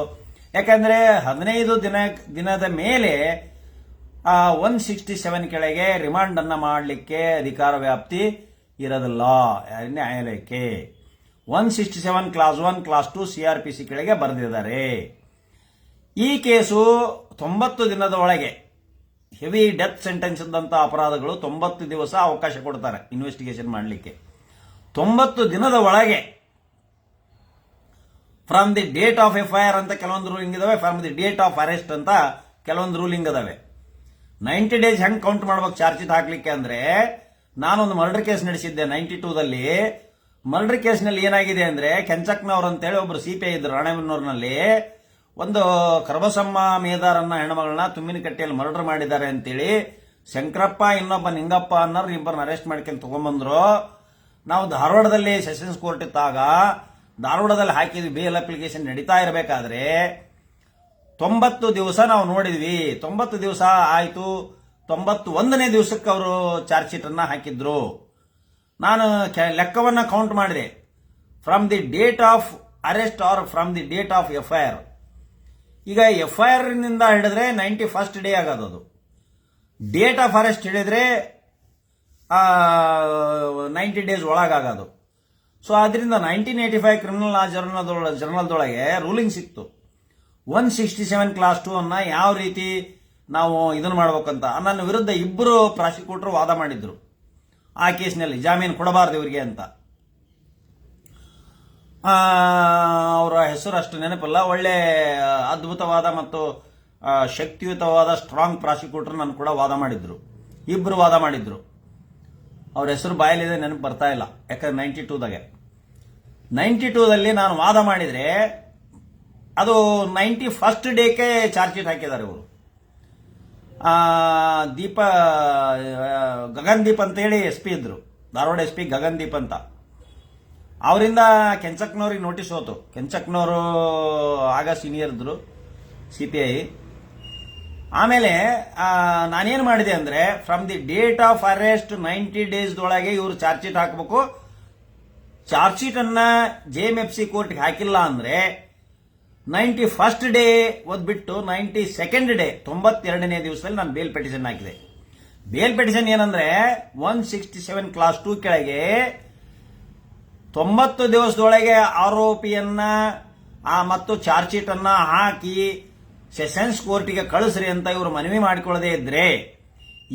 ಯಾಕಂದ್ರೆ 15 ದಿನದ ಮೇಲೆ 167 ಕೆಳಗೆ ರಿಮಾಂಡ್ ಅನ್ನ ಮಾಡಲಿಕ್ಕೆ ಅಧಿಕಾರ ವ್ಯಾಪ್ತಿ ಇರೋದಿಲ್ಲ ನ್ಯಾಯಾಲಯಕ್ಕೆ. 167 ಕ್ಲಾಸ್ 1 ಕ್ಲಾಸ್ 2 CRPC ಕೆಳಗೆ ಬರೆದಿದ್ದಾರೆ. ಈ ಕೇಸು 90 ದಿನದ ಒಳಗೆ, ಹೆವಿ ಡೆತ್ ಸೆಂಟೆನ್ಸ್ ಇದ್ದಂತ ಅಪರಾಧಗಳು 90 ದಿವಸ ಅವಕಾಶ ಕೊಡ್ತಾರೆ ಇನ್ವೆಸ್ಟಿಗೇಷನ್ ಮಾಡಲಿಕ್ಕೆ. 90 ದಿನದ ಒಳಗೆ from the date of FIR ಅಂತ ಕೆಲವೊಂದು ರೂಲಿಂಗ್ ಇದಾವೆ, from the date of arrest ಅಂತ ಕೆಲವೊಂದು ರೂಲಿಂಗ್ ಇದಾವೆ. 90 ಡೇಸ್ ಹೆಂಗ್ ಕೌಂಟ್ ಮಾಡ್ಬೇಕು ಚಾರ್ಜ್ ಶೀಟ್ ಹಾಕ್ಲಿಕ್ಕೆ ಅಂದ್ರೆ, ನಾನೊಂದು ಮರ್ಡರ್ ಕೇಸ್ ನಡೆಸಿದ್ದೆ 92ದಲ್ಲಿ. ಮರ್ಡರ್ ಕೇಸ್ನಲ್ಲಿ ಏನಾಗಿದೆ ಅಂದ್ರೆ, ಕೆಂಚಕ್ನವ್ರು ಅಂತೇಳಿ ಒಬ್ರು CPI ಇದ್ರು ರಾಣೆಬೆನ್ನೂರಿನಲ್ಲಿ. ಒಂದು ಕರ್ಬಸಮ್ಮ ಮೇದಾರನ್ನ ಹೆಣ್ಮಗಳನ್ನ ತುಮ್ಮಿನಕಟ್ಟೆಯಲ್ಲಿ ಮರ್ಡರ್ ಮಾಡಿದ್ದಾರೆ ಅಂತೇಳಿ ಶಂಕರಪ್ಪ ಇನ್ನೊಬ್ಬ ನಿಂಗಪ್ಪ ಅನ್ನೋರು ಇಬ್ಬರನ್ನ ಅರೆಸ್ಟ್ ಮಾಡ್ಕೊಂಡು ತಗೊಂಡ್ಬಂದ್ರು. ನಾವು ಧಾರವಾಡದಲ್ಲಿ ಸೆಷನ್ಸ್ ಕೋರ್ಟ್ ಇದ್ದಾಗ ಧಾರವಾಡದಲ್ಲಿ ಹಾಕಿದ್ವಿ, ಬೇಲ್ ಅಪ್ಲಿಕೇಶನ್ ನಡೀತಾ ಇರಬೇಕಾದ್ರೆ 90 ದಿವಸ ನಾವು ನೋಡಿದ್ವಿ. 90 ದಿವಸ ಆಯ್ತು, 91ನೇ ದಿವಸಕ್ಕೆ ಅವರು ಚಾರ್ಜ್ ಶೀಟ್ ಅನ್ನ ಹಾಕಿದ್ರು. ನಾನು ಲೆಕ್ಕವನ್ನ ಕೌಂಟ್ ಮಾಡಿದೆ, from the date of arrest are from the date of FIR. ಈಗ FIR ನಿಂದ ಹಿಡಿದ್ರೆ 91st ಡೇ ಆಗೋದು, ಡೇಟ್ ಆಫ್ ಅರೆಸ್ಟ್ ಹಿಡಿದ್ರೆ 90 ಡೇಸ್ ಒಳಗಾಗೋದು. ಸೊ ಅದರಿಂದ 1985 ಕ್ರಿಮಿನಲ್ ಲಾ ಜರ್ನಲ್ದೊಳಗೆ ರೂಲಿಂಗ್ ಸಿಕ್ತು. 167 ಕ್ಲಾಸ್ 2 ಅನ್ನ ಯಾವ ರೀತಿ ನಾವು ಇದನ್ನು ಮಾಡ್ಬೇಕಂತ ನನ್ನ ವಿರುದ್ಧ 2 ಪ್ರಾಸಿಕ್ಯೂಟರ್ ವಾದ ಮಾಡಿದ್ರು. ಆ ಕೇಸ್ನಲ್ಲಿ ಜಾಮೀನು ಕೊಡಬಾರ್ದು ಇವರಿಗೆ ಅಂತ. ಅವರ ಹೆಸರು ಅಷ್ಟು ನೆನಪಿಲ್ಲ. ಒಳ್ಳೆ ಅದ್ಭುತವಾದ ಮತ್ತು ಶಕ್ತಿಯುತವಾದ ಸ್ಟ್ರಾಂಗ್ ಪ್ರಾಸಿಕ್ಯೂಟರ್ ನಾನು ಕೂಡ ವಾದ ಮಾಡಿದ್ರು. 2 ವಾದ ಮಾಡಿದ್ರು. ಅವ್ರ ಹೆಸರು ಬಾಯಲ್ಲಿದೆ, ನೆನಪು ಬರ್ತಾ ಇಲ್ಲ. ಯಾಕಂದ್ರೆ 92ದಲ್ಲಿ ನಾನು ವಾದ ಮಾಡಿದ್ರೆ ಅದು 91st ಡೇಕ್ಕೆ ಚಾರ್ಜ್ ಶೀಟ್ ಹಾಕಿದ್ದಾರೆ ಇವರು. ದೀಪ ಗಗನ್ ದೀಪ್ ಅಂತೇಳಿ ಎಸ್ ಪಿ ಇದ್ರು, ಧಾರವಾಡ ಎಸ್ ಪಿ ಗಗನ್ ದೀಪ್ ಅಂತ. ಅವರಿಂದ ಕೆಂಚಕ್ನವ್ರಿಗೆ ನೋಟಿಸ್ ಹೋತು. ಕೆಂಚಕ್ನವರು ಆಗ ಸೀನಿಯರ್ ಇದ್ರು CPI. ಆಮೇಲೆ ನಾನೇನು ಮಾಡಿದೆ ಅಂದರೆ, from the date of arrest 90 ಡೇಸ್ದೊಳಗೆ ಇವರು ಚಾರ್ಜ್ ಶೀಟ್ ಹಾಕಬೇಕು. ಚಾರ್ಜ್ ಶೀಟ್ ಅನ್ನ JMFC ಕೋರ್ಟ್ಗೆ ಹಾಕಿಲ್ಲ ಅಂದ್ರೆ 91st ಡೇ ಓದ್ಬಿಟ್ಟು 92nd ಡೇ 92ನೇ ದಿವಸದಲ್ಲಿ ನಾನು ಬೇಲ್ ಪಿಟಿಷನ್ ಹಾಕಿದೆ. ಬೇಲ್ ಪಿಟಿಷನ್ ಏನಂದ್ರೆ 167 ಕ್ಲಾಸ್ 2 ಕೆಳಗೆ 90 ದಿವಸದೊಳಗೆ ಆರೋಪಿಯನ್ನ ಮತ್ತು ಚಾರ್ಜ್ ಶೀಟ್ ಅನ್ನ ಹಾಕಿ ಸೆಷನ್ಸ್ ಕೋರ್ಟಿಗೆ ಕಳಿಸ್ರಿ ಅಂತ ಇವರು ಮನವಿ ಮಾಡಿಕೊಳ್ಳದೆ ಇದ್ರೆ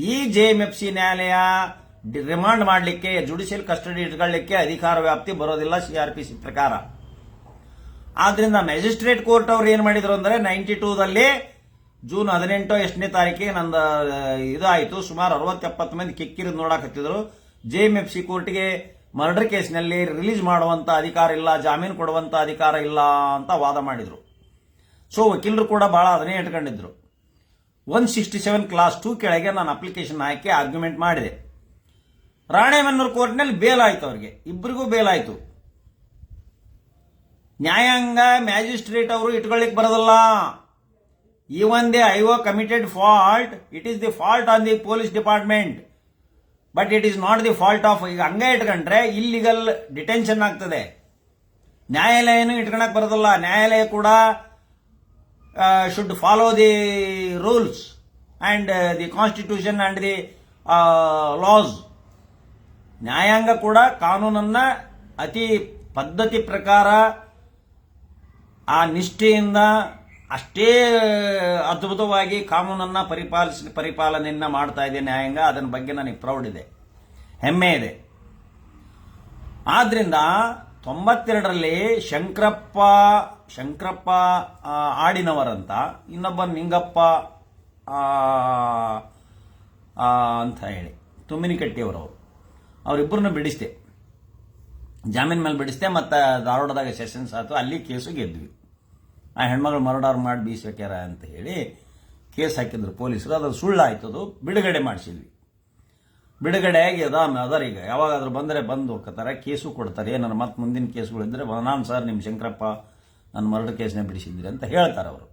ಈ JMFC ನ್ಯಾಯಾಲಯ ರಿಮಾಂಡ್ ಮಾಡಲಿಕ್ಕೆ, ಜುಡಿಷಿಯಲ್ ಕಸ್ಟಡಿ ಇಟ್ಕೊಳ್ಳಿಕ್ಕೆ ಅಧಿಕಾರ ವ್ಯಾಪ್ತಿ ಬರೋದಿಲ್ಲ CRPC ಪ್ರಕಾರ. ಆದ್ರಿಂದ ಮ್ಯಾಜಿಸ್ಟ್ರೇಟ್ ಕೋರ್ಟ್ ಅವ್ರು ಏನ್ ಮಾಡಿದ್ರು ಅಂದ್ರೆ 92ದಲ್ಲಿ ಜೂನ್ 18 ಎಷ್ಟನೇ ತಾರೀಕಿಗೆ ನಂದು ಇದಾಯಿತು. ಸುಮಾರು 60-70 ಮಂದಿ ಕಿಕ್ಕಿರಿದು ನೋಡಾಕತ್ತಿದ್ರು. JMFC ಕೋರ್ಟ್ಗೆ ಮರ್ಡರ್ ಕೇಸ್ನಲ್ಲಿ ರಿಲೀಸ್ ಮಾಡುವಂತ ಅಧಿಕಾರ ಇಲ್ಲ, ಜಾಮೀನು ಕೊಡುವಂತ ಅಧಿಕಾರ ಇಲ್ಲ ಅಂತ ವಾದ ಮಾಡಿದ್ರು. ಸೊ ವಕೀಲರು ಕೂಡ ಬಹಳ ಅದನ್ನೇ ಇಟ್ಕೊಂಡಿದ್ರು. 167 ಕ್ಲಾಸ್ 2 ಕೆಳಗೆ ನಾನು ಅಪ್ಲಿಕೇಶನ್ ಹಾಕಿ ಆರ್ಗ್ಯುಮೆಂಟ್ ಮಾಡಿದೆ. ರಾಣೆಬೆನ್ನೂರು ಕೋರ್ಟ್ನಲ್ಲಿ ಬೇಲ್ ಆಯ್ತು, ಅವ್ರಿಗೆ ಇಬ್ಬರಿಗೂ ಬೇಲ್ ಆಯ್ತು. ನ್ಯಾಯಾಂಗ ಮ್ಯಾಜಿಸ್ಟ್ರೇಟ್ ಅವರು ಇಟ್ಕೊಳ್ಳಿಕ್ ಬರೋದಲ್ಲ. Even they IO committed fault, it is the fault on the police department, but it is not the fault of. ಈಗ ಹಂಗೆ ಇಟ್ಕೊಂಡ್ರೆ ಇಲ್ಲಿಗಲ್ ಡಿಟೆನ್ಷನ್ ಆಗ್ತದೆ. ನ್ಯಾಯಾಲಯನೂ ಇಟ್ಕೊಳಕ್ ಬರೋದಲ್ಲ. ನ್ಯಾಯಾಲಯ ಕೂಡ should follow the rules and the constitution and the laws. ನ್ಯಾಯಾಂಗ ಕೂಡ ಕಾನೂನನ್ನ ಅತಿ ಪದ್ಧತಿ ಪ್ರಕಾರ ಆ ನಿಷ್ಠೆಯಿಂದ ಅಷ್ಟೇ ಅದ್ಭುತವಾಗಿ ಕಾನೂನನ್ನ ಪರಿಪಾಲನೆಯನ್ನ ಮಾಡ್ತಾ ಇದೆ ನ್ಯಾಯಾಂಗ. ಅದನ್ನ ಬಗ್ಗೆ ನನಗೆ ಪ್ರೌಡ್ ಇದೆ, ಹೆಮ್ಮೆ ಇದೆ. ಆದ್ರಿಂದ 92ರಲ್ಲಿ ಶಂಕರಪ್ಪ ಆಡಿನವರಂತ, ಇನ್ನೊಬ್ಬ ನಿಂಗಪ್ಪ ಅಂತ ಹೇಳಿ ತುಮ್ಮಿನಿಕಟ್ಟಿಯವರವರು, ಅವರಿಬ್ಬರನ್ನ ಬಿಡಿಸ್ದೆ, ಜಾಮೀನ್ ಮೇಲೆ ಬಿಡಿಸ್ದೆ. ಮತ್ತೆ ಧಾರವಾಡದಾಗ ಸೆಷನ್ಸ್ ಆಯ್ತು, ಅಲ್ಲಿ ಕೇಸು ಗೆದ್ವಿ. ಆ ಹೆಣ್ಮಗಳು ಮರ್ಡರ್ ಮಾಡಿ ಬೀಸ್ಬೇಕ್ಯಾರ ಅಂತ ಹೇಳಿ ಕೇಸ್ ಹಾಕಿದ್ರು ಪೊಲೀಸರು. ಅದು ಸುಳ್ಳಾಯ್ತದು, ಬಿಡುಗಡೆ ಮಾಡಿಸಿದ್ವಿ. ಬಿಡುಗಡೆಯಾಗಿ ಅದರ ಈಗ ಯಾವಾಗಾದ್ರೂ ಬಂದರೆ ಬಂದು ಹೋಗ್ತಾರೆ, ಕೇಸು ಕೊಡ್ತಾರೆ. ಏನಾರು ಮತ್ತೆ ಮುಂದಿನ ಕೇಸುಗಳಿದ್ರೆ ನಾನು ಸರ್ ನಿಮ್ಮ ಶಂಕರಪ್ಪ ನನ್ನ ಮರ್ಡರ್ ಕೇಸ್ನ ಬಿಡಿಸಿದ್ರಿ ಅಂತ ಹೇಳ್ತಾರೆ ಅವರು.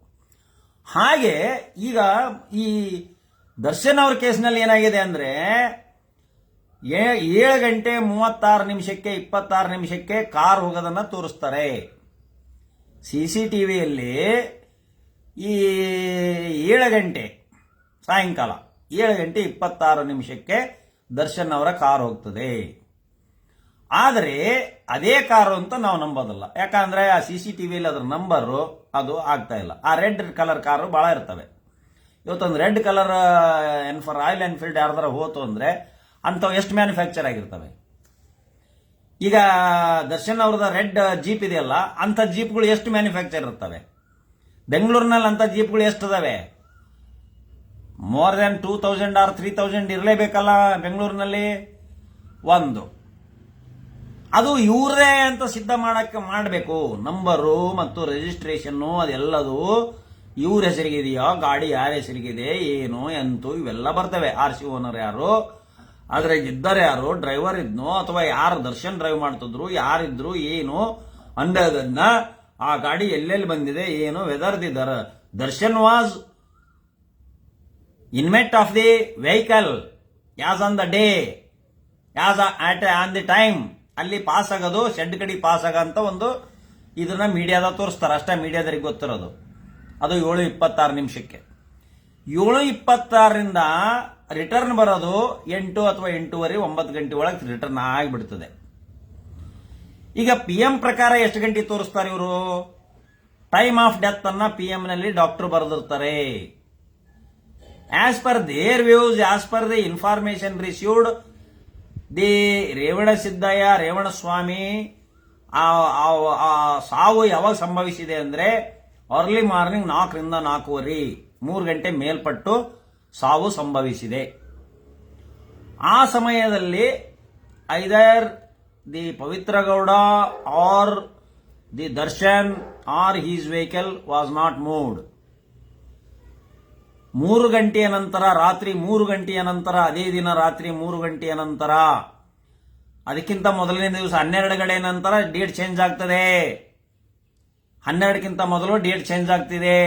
ಹಾಗೆ ಈಗ ಈ ದರ್ಶನ್ ಅವ್ರ ಕೇಸ್ನಲ್ಲಿ ಏನಾಗಿದೆ ಅಂದ್ರೆ 7 ಗಂಟೆ 36 ನಿಮಿಷಕ್ಕೆ 26 ನಿಮಿಷಕ್ಕೆ ಕಾರ್ ಹೋಗೋದನ್ನ ತೋರಿಸ್ತಾರೆ. CCTVಯಲ್ಲಿ ಈ 7 ಗಂಟೆ ಸಾಯಂಕಾಲ 7 ಗಂಟೆ 26 ನಿಮಿಷಕ್ಕೆ ದರ್ಶನ್ ಅವರ ಕಾರ್ ಹೋಗ್ತದೆ. ಆದರೆ ಅದೇ ಕಾರು ಅಂತ ನಾವು ನಂಬೋದಲ್ಲ. ಯಾಕಂದ್ರೆ ಆ CCTVಯಲ್ಲಿ ಅದರ ನಂಬರು ಅದು ಆಗ್ತಾ ಇಲ್ಲ. ಆ ರೆಡ್ ಕಲರ್ ಕಾರು ಬಹಳ ಇರ್ತವೆ. ಇವತ್ತೊಂದು ರೆಡ್ ಕಲರ್ ರಾಯಲ್ ಎನ್ಫೀಲ್ಡ್ ಯಾರ್ದಾರ ಹೋತು ಅಂದ್ರೆ ಅಂಥವು ಎಷ್ಟು ಮ್ಯಾನುಫ್ಯಾಕ್ಚರ್ ಆಗಿರ್ತವೆ. ಈಗ ದರ್ಶನ್ ಅವ್ರದ ರೆಡ್ ಜೀಪ್ ಇದೆಯಲ್ಲ, ಅಂಥ ಜೀಪ್ಗಳು ಎಷ್ಟು ಮ್ಯಾನುಫ್ಯಾಕ್ಚರ್ ಇರ್ತವೆ? ಬೆಂಗಳೂರಿನಲ್ಲಿ ಅಂಥ ಜೀಪ್ಗಳು ಎಷ್ಟಿದಾವೆ? ಮೋರ್ ದೆನ್ 2000 or 3000 ಇರಲೇಬೇಕಲ್ಲ ಬೆಂಗಳೂರಿನಲ್ಲಿ. ಒಂದು ಅದು ಇವರೇ ಅಂತ ಸಿದ್ಧ ಮಾಡಬೇಕು. ನಂಬರು ಮತ್ತು ರಿಜಿಸ್ಟ್ರೇಷನ್ನು ಅದೆಲ್ಲದು ಇವ್ರ ಹೆಸರಿಗಿದೆಯಾ, ಗಾಡಿ ಯಾರ ಹೆಸರಿಗಿದೆ, ಏನು ಎಂತೂ ಇವೆಲ್ಲ ಬರ್ತವೆ. RC ಓನರ್ ಯಾರು, ಅದ್ರಾಗ ಇದ್ದಾರೆ ಯಾರು, ಡ್ರೈವರ್ ಇದ್ನೋ ಅಥವಾ ಯಾರು ದರ್ಶನ್ ಡ್ರೈವ್ ಮಾಡ್ತಿದ್ರು, ಯಾರಿದ್ರು, ಏನು ಅನ್ನೋದನ್ನ, ಆ ಗಾಡಿ ಎಲ್ಲೆಲ್ಲಿ ಬಂದಿದೆ, ಏನು whether the Darshan was inmate of the vehicle as on the day, as on the time. ಅಲ್ಲಿ ಪಾಸ್ ಆಗೋದು, ಶೆಡ್ ಕಡೆ ಪಾಸ್ ಆಗಂತ ಒಂದು ಇದನ್ನ ಮೀಡಿಯಾದ ತೋರಿಸ್ತಾರೆ. ಅಷ್ಟೇ ಮೀಡಿಯಾದರಿಗೆ ಗೊತ್ತಿರೋದು. ಅದು 7:26 ನಿಮಿಷಕ್ಕೆ. 7:26ರಿಂದ ರಿಟರ್ನ್ ಬರೋದು 8 ಅಥವಾ 8:30, 9 ಗಂಟೆ ಒಳಗೆ ರಿಟರ್ನ್ ಆಗಿಬಿಡ್ತದೆ. ಈಗ PM ಪ್ರಕಾರ ಎಷ್ಟು ಗಂಟೆ ತೋರಿಸ್ತಾರೆ ಇವರು? ಟೈಮ್ ಆಫ್ ಡೆತ್ ಅನ್ನ PM ನಲ್ಲಿ ಡಾಕ್ಟರ್ ಬರೆದಿರ್ತಾರೆ. As per their views, as per the information received, the Revanaswamy ಸಾವು ಯಾವಾಗ ಸಂಭವಿಸಿದೆ ಅಂದ್ರೆ ಅರ್ಲಿ ಮಾರ್ನಿಂಗ್ 4ರಿಂದ 4:30, 3 ಗಂಟೆ ಮೇಲ್ಪಟ್ಟು ಸಾವು ಸಂಭವಿಸಿದೆ. ಆ ಸಮಯದಲ್ಲಿ either the Pavithra Gowda or the Darshan or his vehicle was not moved. 3 ಗಂಟೆಯ ನಂತರ, ರಾತ್ರಿ 3 ಗಂಟೆಯ ನಂತರ, ಅದೇ ದಿನ ರಾತ್ರಿ 3 ಗಂಟೆಯ ನಂತರ, ಅದಕ್ಕಿಂತ ಮೊದಲನೇ ದಿವಸ 12 ಗಂಟೆ ನಂತರ ಡೇಟ್ ಚೇಂಜ್ ಆಗ್ತದೆ. 12ಕ್ಕಿಂತ ಮೊದಲು ಡೇಟ್ ಚೇಂಜ್ ಆಗ್ತಿದೆ.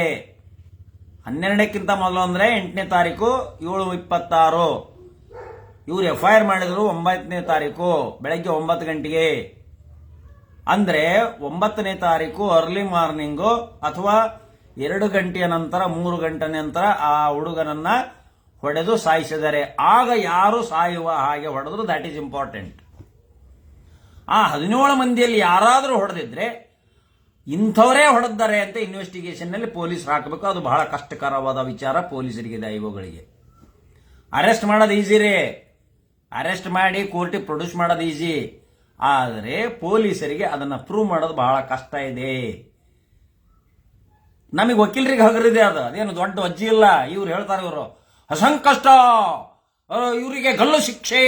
12ಕ್ಕಿಂತ ಮೊದಲು ಅಂದ್ರೆ 8ನೇ ತಾರೀಕು 7:26. ಇವರು FIR ಮಾಡಿದ್ರು 9ನೇ ತಾರೀಕು ಬೆಳಗ್ಗೆ 9 ಗಂಟೆಗೆ. ಅಂದ್ರೆ 9ನೇ ತಾರೀಕು ಅರ್ಲಿ ಮಾರ್ನಿಂಗು ಅಥವಾ 2 ಗಂಟೆಯ ನಂತರ, 3 ಗಂಟೆ ನಂತರ ಆ ಹುಡುಗನನ್ನ ಹೊಡೆದು ಸಾಯಿಸಿದ್ದಾರೆ. ಆಗ ಯಾರು ಸಾಯುವ ಹಾಗೆ ಹೊಡೆದ್ರು, ದಟ್ ಈಸ್ ಇಂಪಾರ್ಟೆಂಟ್. ಆ 17 ಮಂದಿಯಲ್ಲಿ ಯಾರಾದರೂ ಹೊಡೆದಿದ್ರೆ ಇಂಥವರೇ ಹೊಡೆದಿದ್ದಾರೆ ಅಂತ ಇನ್ವೆಸ್ಟಿಗೇಷನ್ ನಲ್ಲಿ ಪೊಲೀಸರು ಹಾಕಬೇಕು. ಅದು ಬಹಳ ಕಷ್ಟಕರವಾದ ವಿಚಾರ ಪೊಲೀಸರಿಗೆ, ದೈವಗಳಿಗೆ. ಅರೆಸ್ಟ್ ಮಾಡೋದು ಈಸಿ ರೀ, ಅರೆಸ್ಟ್ ಮಾಡಿ ಕೋರ್ಟಿಗೆ ಪ್ರೊಡ್ಯೂಸ್ ಮಾಡೋದು ಈಸಿ. ಆದರೆ ಪೊಲೀಸರಿಗೆ ಅದನ್ನ ಪ್ರೂವ್ ಮಾಡೋದು ಬಹಳ ಕಷ್ಟ ಇದೆ. ನಮಗೆ ವಕೀಲರಿಗೆ ಹಗರಿದೆ ಅದು, ಅದೇನು ದೊಡ್ಡ ಅಜ್ಜಿ ಇಲ್ಲ. ಇವ್ರು ಹೇಳ್ತಾರೆ, ಇವರು ಅಸಂಕಷ್ಟ, ಇವರಿಗೆ ಗಲ್ಲು ಶಿಕ್ಷೆ.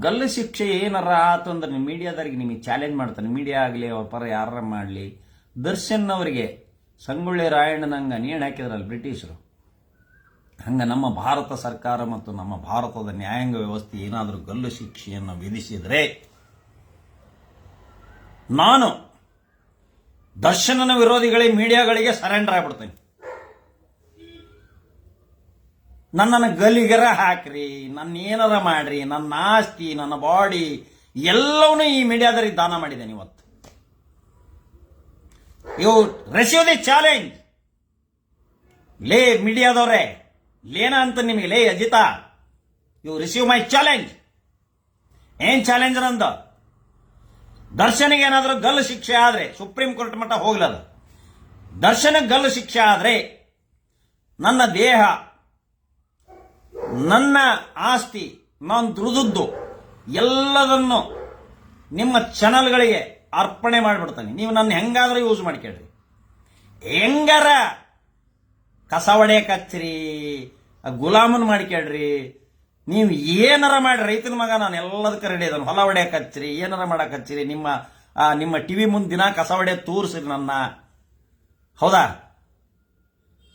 ಗಲ್ಲು ಶಿಕ್ಷೆ ಏನಾರ ಆತು ಅಂದ್ರೆ ನಿಮ್ಮ ಮೀಡಿಯಾದವ್ರಿಗೆ ನಿಮಗೆ ಚಾಲೆಂಜ್ ಮಾಡ್ತಾನೆ. ಮೀಡಿಯಾ ಆಗಲಿ, ಅವ್ರ ಪರ ಯಾರ ಮಾಡಲಿ. ದರ್ಶನ್ ಅವರಿಗೆ ಸಂಗೊಳ್ಳಿ ರಾಯಣ್ಣನಂಗ ನೇಣು ಹಾಕಿದ್ರಲ್ಲ ಬ್ರಿಟಿಷರು, ಹಂಗ ನಮ್ಮ ಭಾರತ ಸರ್ಕಾರ ಮತ್ತು ನಮ್ಮ ಭಾರತದ ನ್ಯಾಯಾಂಗ ವ್ಯವಸ್ಥೆ ಏನಾದರೂ ಗಲ್ಲು ಶಿಕ್ಷೆಯನ್ನು ವಿಧಿಸಿದರೆ ನಾನು ದರ್ಶನನ ವಿರೋಧಿಗಳಿಗೆ, ಮೀಡಿಯಾಗಳಿಗೆ ಸರೆಂಡರ್ ಆಗ್ಬಿಡ್ತೇನೆ. ನನ್ನನ್ನು ಗಲಿಗರ ಹಾಕ್ರಿ, ನನ್ನ ಏನಾರ ಮಾಡ್ರಿ, ನನ್ನ ಆಸ್ತಿ, ನನ್ನ ಬಾಡಿ ಎಲ್ಲವನ್ನೂ ಈ ಮೀಡಿಯಾದವರಿಗೆ ದಾನ ಮಾಡಿದ್ದೇನೆ ಇವತ್ತು. You receive the challenge. ಲೇ ಮೀಡಿಯಾದವ್ರೆ, ಲೇನ ಅಂತ ನಿಮಗೆ, ಲೇ ಅಜಿತ, ಯು ರಿಸೀವ್ ಮೈ ಚಾಲೆಂಜ್. ಏನ್ ಚಾಲೆಂಜ್ ನಂದು? ದರ್ಶನಿಗೆ ಏನಾದರೂ ಗಲ್ಲು ಶಿಕ್ಷೆ ಆದ್ರೆ, ಸುಪ್ರೀಂ ಕೋರ್ಟ್ ಮಟ್ಟ ಹೋಗ್ಲದು, ದರ್ಶನಕ್ಕೆ ಗಲ್ಲು ಶಿಕ್ಷೆ ಆದ್ರೆ ನನ್ನ ದೇಹ, ನನ್ನ ಆಸ್ತಿ, ನಾನು ದುಡಿದದ್ದು ಎಲ್ಲದನ್ನು ನಿಮ್ಮ ಚಾನಲ್ಗಳಿಗೆ ಅರ್ಪಣೆ ಮಾಡಿಬಿಡ್ತಾನೆ. ನೀವು ನನ್ನ ಹೆಂಗಾದ್ರೂ ಯೂಸ್ ಮಾಡ್ಕೊಳ್ರಿ, ಹೆಂಗಾರ ಕಸ ಹೊಡೆಯಕ್ಕೆ ಹಚ್ಚಿರಿ, ಗುಲಾಮನ್ ಮಾಡ್ಕೊಳ್ರಿ, ನೀವು ಏನಾರ ಮಾಡಿ. ರೈತನ ಮಗ ನಾನು ಎಲ್ಲದಕ್ಕೆ ರೆಡಿ ಇದ್ದಾನೆ. ಹೊಲ ಹೊಡೆಯಕ್ಕೆ ಹಚ್ಚಿರಿ, ಏನಾರ ಮಾಡಕ್ಕೆ ಹಚ್ಚಿರಿ. ನಿಮ್ಮ ಟಿವಿ ಮುಂದೆ ದಿನ ಕಸ ಹೊಡೆಯ ತೋರಿಸ್ರಿ ನನ್ನ. ಹೌದಾ?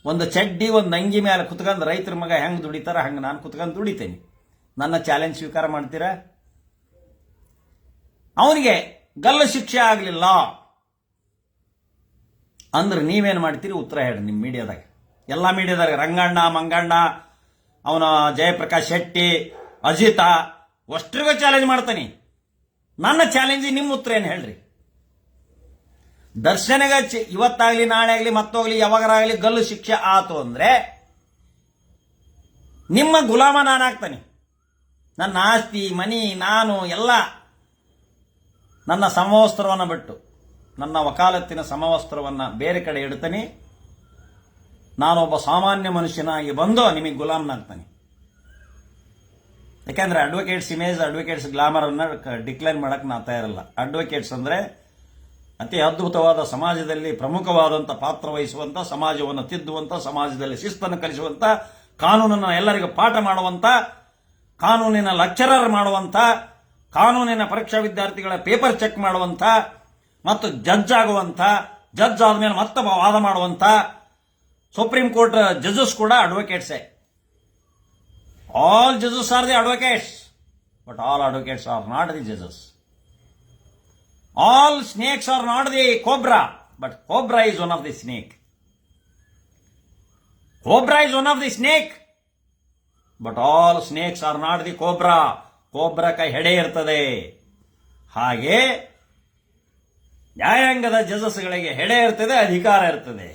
ಒಂದು ಚಡ್ಡಿ, ಒಂದು ಅಂಗಿ ಮೇಲೆ ಕುತ್ಕೊಂಡು ರೈತರ ಮಗ ಹೆಂಗೆ ದುಡಿತಾರ ಹಂಗೆ ನಾನು ಕುತ್ಕೊಂಡು ದುಡಿತೇನೆ. ನನ್ನ ಚಾಲೆಂಜ್ ಸ್ವೀಕಾರ ಮಾಡ್ತೀರಾ? ಅವನಿಗೆ ಗಲ್ಲು ಶಿಕ್ಷೆ ಆಗಲಿಲ್ಲ ಅಂದ್ರೆ ನೀವೇನು ಮಾಡ್ತೀರಿ? ಉತ್ತರ ಹೇಳಿ ನಿಮ್ಮ ಮೀಡಿಯಾದಾಗ, ಎಲ್ಲ ಮೀಡಿಯಾದಾಗ. ರಂಗಣ್ಣ, ಮಂಗಣ್ಣ, ಅವನ ಜಯಪ್ರಕಾಶ್ ಶೆಟ್ಟಿ, ಅಜಿತ, ಅಷ್ಟ್ರಿಗೂ ಚಾಲೆಂಜ್ ಮಾಡ್ತಾನೆ. ನನ್ನ ಚಾಲೆಂಜ್ ನಿಮ್ಮ ಉತ್ತರ ಏನು ಹೇಳ್ರಿ? ದರ್ಶನಗ ಇವತ್ತಾಗ್ಲಿ, ನಾಳೆ ಆಗ್ಲಿ, ಮತ್ತೋಗ್ಲಿ, ಯಾವಾಗರಾಗ್ಲಿ ಗಲ್ಲು ಶಿಕ್ಷೆ ಆತು ಅಂದ್ರೆ ನಿಮ್ಮ ಗುಲಾಮ ನಾನಾಗ್ತಾನೆ. ನನ್ನ ಆಸ್ತಿ, ಮನಿ, ನಾನು ಎಲ್ಲ ನನ್ನ ಸಮವಸ್ತ್ರವನ್ನು ಬಿಟ್ಟು, ನನ್ನ ವಕಾಲತ್ತಿನ ಸಮವಸ್ತ್ರವನ್ನು ಬೇರೆ ಕಡೆ ಇಡ್ತಾನೆ. ನಾನೊಬ್ಬ ಸಾಮಾನ್ಯ ಮನುಷ್ಯನಾಗಿ ಬಂದು ನಿಮಗೆ ಗುಲಾಮನಾಗ್ತಾನೆ. ಯಾಕೆಂದ್ರೆ ಅಡ್ವೊಕೇಟ್ಸ್ ಇಮೇಜ್, ಅಡ್ವೊಕೇಟ್ಸ್ ಗ್ಲಾಮರ್ ಅನ್ನ ಡಿಕ್ಲೈನ್ ಮಾಡಕ್ ನಾ ತಯಾರಲ್ಲ. ಅಡ್ವೊಕೇಟ್ಸ್ ಅಂದ್ರೆ ಅತಿ ಅದ್ಭುತವಾದ, ಸಮಾಜದಲ್ಲಿ ಪ್ರಮುಖವಾದಂಥ ಪಾತ್ರ ವಹಿಸುವಂತ, ಸಮಾಜವನ್ನು ತಿದ್ದುವಂತ, ಸಮಾಜದಲ್ಲಿ ಶಿಸ್ತನ್ನು ಕಲಿಸುವಂತ, ಕಾನೂನನ್ನು ಎಲ್ಲರಿಗೂ ಪಾಠ ಮಾಡುವಂತ, ಕಾನೂನಿನ ಲೆಕ್ಚರರ್ ಮಾಡುವಂತ, ಕಾನೂನಿನ ಪರೀಕ್ಷಾ ವಿದ್ಯಾರ್ಥಿಗಳ ಪೇಪರ್ ಚೆಕ್ ಮಾಡುವಂತ, ಮತ್ತು ಜಡ್ಜ್ ಆಗುವಂತ, ಜಡ್ಜ್ ಆದ್ಮೇಲೆ ಮತ್ತೆ ವಾದ ಮಾಡುವಂತ ಸುಪ್ರೀಂ ಕೋರ್ಟ್ ಜಡ್ಜಸ್ ಕೂಡ ಅಡ್ವೊಕೇಟ್ಸೇ. All judges are the advocates, but all advocates are not the judges. All snakes are not the cobra, but cobra is one of the snake. Cobra is one of the snake, but all snakes are not the cobra. Cobra ಕೈ ಹೆಡೆ ಇರ್ತದೆ. ಹಾಗೆ ನ್ಯಾಯಾಂಗದ ಜಜಸ್ಗಳಿಗೆ ಹೆಡೆ ಇರ್ತದೆ, ಅಧಿಕಾರ ಇರ್ತದೆ.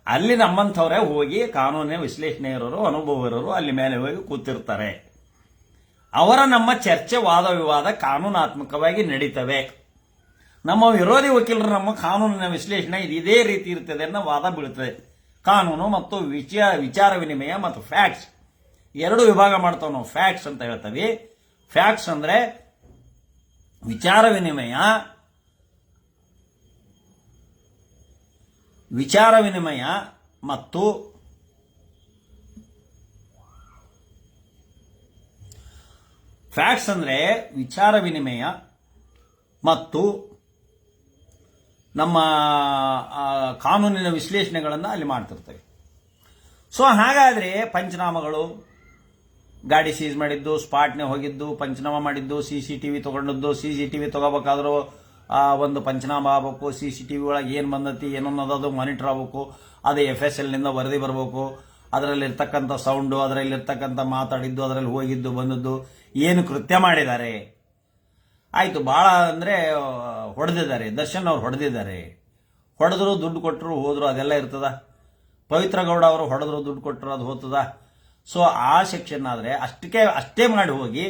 ಅಲ್ಲಿ ನಮ್ಮಂಥವರೇ ಹೋಗಿ ಕಾನೂನಿನ ವಿಶ್ಲೇಷಣೆ ಇರೋರು, ಅನುಭವ ಇರೋರು ಅಲ್ಲಿ ಮೇಲೆ ಹೋಗಿ ಕೂತಿರ್ತಾರೆ. ಅವರ ನಮ್ಮ ಚರ್ಚೆ, ವಾದ ವಿವಾದ ಕಾನೂನಾತ್ಮಕವಾಗಿ ನಡೀತವೆ. ನಮ್ಮ ವಿರೋಧಿ ವಕೀಲರು ನಮ್ಮ ಕಾನೂನಿನ ವಿಶ್ಲೇಷಣೆ ಇದೇ ರೀತಿ ಇರ್ತದೆ ಅನ್ನೋ ವಾದ ಬೀಳುತ್ತದೆ. ಕಾನೂನು ಮತ್ತು ವಿಚಾರ ವಿನಿಮಯ ಮತ್ತು ಫ್ಯಾಕ್ಟ್ಸ್ ಎರಡು ವಿಭಾಗ ಮಾಡ್ತಾವ ನಾವು. ಫ್ಯಾಕ್ಟ್ಸ್ ಅಂತ ಹೇಳ್ತೀವಿ. ಫ್ಯಾಕ್ಟ್ಸ್ ಅಂದ್ರೆ ವಿಚಾರ ವಿನಿಮಯ ಮತ್ತು ಫ್ಯಾಕ್ಟ್ಸ್ ಅಂದ್ರೆ ವಿಚಾರ ವಿನಿಮಯ ಮತ್ತು ನಮ್ಮ ಕಾನೂನಿನ ವಿಶ್ಲೇಷಣೆಗಳನ್ನು ಅಲ್ಲಿ ಮಾಡ್ತಿರ್ತೇವೆ. ಸೊ ಹಾಗಾದರೆ ಪಂಚನಾಮಗಳು, ಗಾಡಿ ಸೀಸ್ ಮಾಡಿದ್ದು, ಸ್ಪಾಟ್ನೇ ಹೋಗಿದ್ದು, ಪಂಚನಾಮ ಮಾಡಿದ್ದು, CCTV ತಗೊಂಡದ್ದು, CCTV ತಗೋಬೇಕಾದ್ರೂ ಒಂದು ಪಂಚನಾಮ ಆಗಬೇಕು, CCTV ಒಳಗೆ ಏನು ಬಂದತಿ ಏನನ್ನೋದು ಮಾನಿಟರ್ ಆಗಬೇಕು, ಅದು FSLನಿಂದ ವರದಿ ಬರಬೇಕು, ಅದರಲ್ಲಿರ್ತಕ್ಕಂಥ ಸೌಂಡು, ಅದರಲ್ಲಿರ್ತಕ್ಕಂಥ ಮಾತಾಡಿದ್ದು, ಅದರಲ್ಲಿ ಹೋಗಿದ್ದು ಬಂದದ್ದು, ಏನು ಕೃತ್ಯ ಮಾಡಿದ್ದಾರೆ. ಆಯಿತು, ಭಾಳ ಅಂದರೆ ಹೊಡೆದಿದ್ದಾರೆ, ದರ್ಶನ್ ಅವ್ರು ಹೊಡೆದಿದ್ದಾರೆ, ಹೊಡೆದ್ರು ದುಡ್ಡು ಕೊಟ್ಟರು ಹೋದ್ರು, ಅದೆಲ್ಲ ಇರ್ತದ. ಪವಿತ್ರ ಗೌಡ ಅವರು ಹೊಡೆದ್ರು ದುಡ್ಡು ಕೊಟ್ಟರು, ಅದು ಹೋಗ್ತದ. ಸೊ ಆ ಸೆಕ್ಷನ್ ಆದರೆ ಅಷ್ಟೇ ಮಾಡಿ ಹೋಗಿ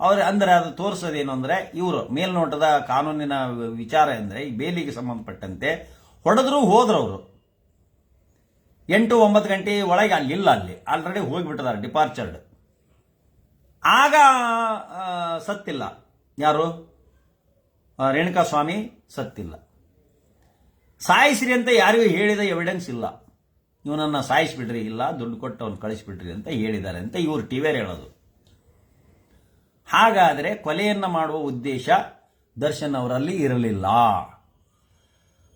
ಅವ್ರು ಅಂದರೆ ಅದು ತೋರಿಸೋದೇನು ಅಂದರೆ, ಇವರು ಮೇಲ್ನೋಟದ ಕಾನೂನಿನ ವಿಚಾರ ಅಂದರೆ ಈ ಬೇಲಿಗೆ ಸಂಬಂಧಪಟ್ಟಂತೆ ಹೊಡೆದ್ರು ಹೋದ್ರು ಅವರು 8-9 ಗಂಟೆ ಒಳಗೆ ಅಲ್ಲಿಲ್ಲ, ಅಲ್ಲಿ ಆಲ್ರೆಡಿ ಹೋಗಿಬಿಟ್ಟಿದ್ದಾರೆ, ಡಿಪಾರ್ಚರ್ಡ್. ಆಗ ಸತ್ತಿಲ್ಲ ಯಾರು, ರೇಣುಕಾಸ್ವಾಮಿ ಸತ್ತಿಲ್ಲ. ಸಾಯಿಸ್ರಿ ಅಂತ ಯಾರಿಗೂ ಹೇಳಿದ ಎವಿಡೆನ್ಸ್ ಇಲ್ಲ. ಇವನನ್ನು ಸಾಯಿಸಿಬಿಡ್ರಿ, ಇಲ್ಲ ದುಡ್ಡು ಕೊಟ್ಟು ಅವ್ನು ಕಳಿಸಿಬಿಡ್ರಿ ಅಂತ ಹೇಳಿದ್ದಾರೆ ಅಂತ ಇವರು ಟಿವಿಯರ್ ಹೇಳೋದು. ಹಾಗಾದರೆ ಕೊಲೆಯನ್ನು ಮಾಡುವ ಉದ್ದೇಶ ದರ್ಶನ್ ಅವರಲ್ಲಿ ಇರಲಿಲ್ಲ.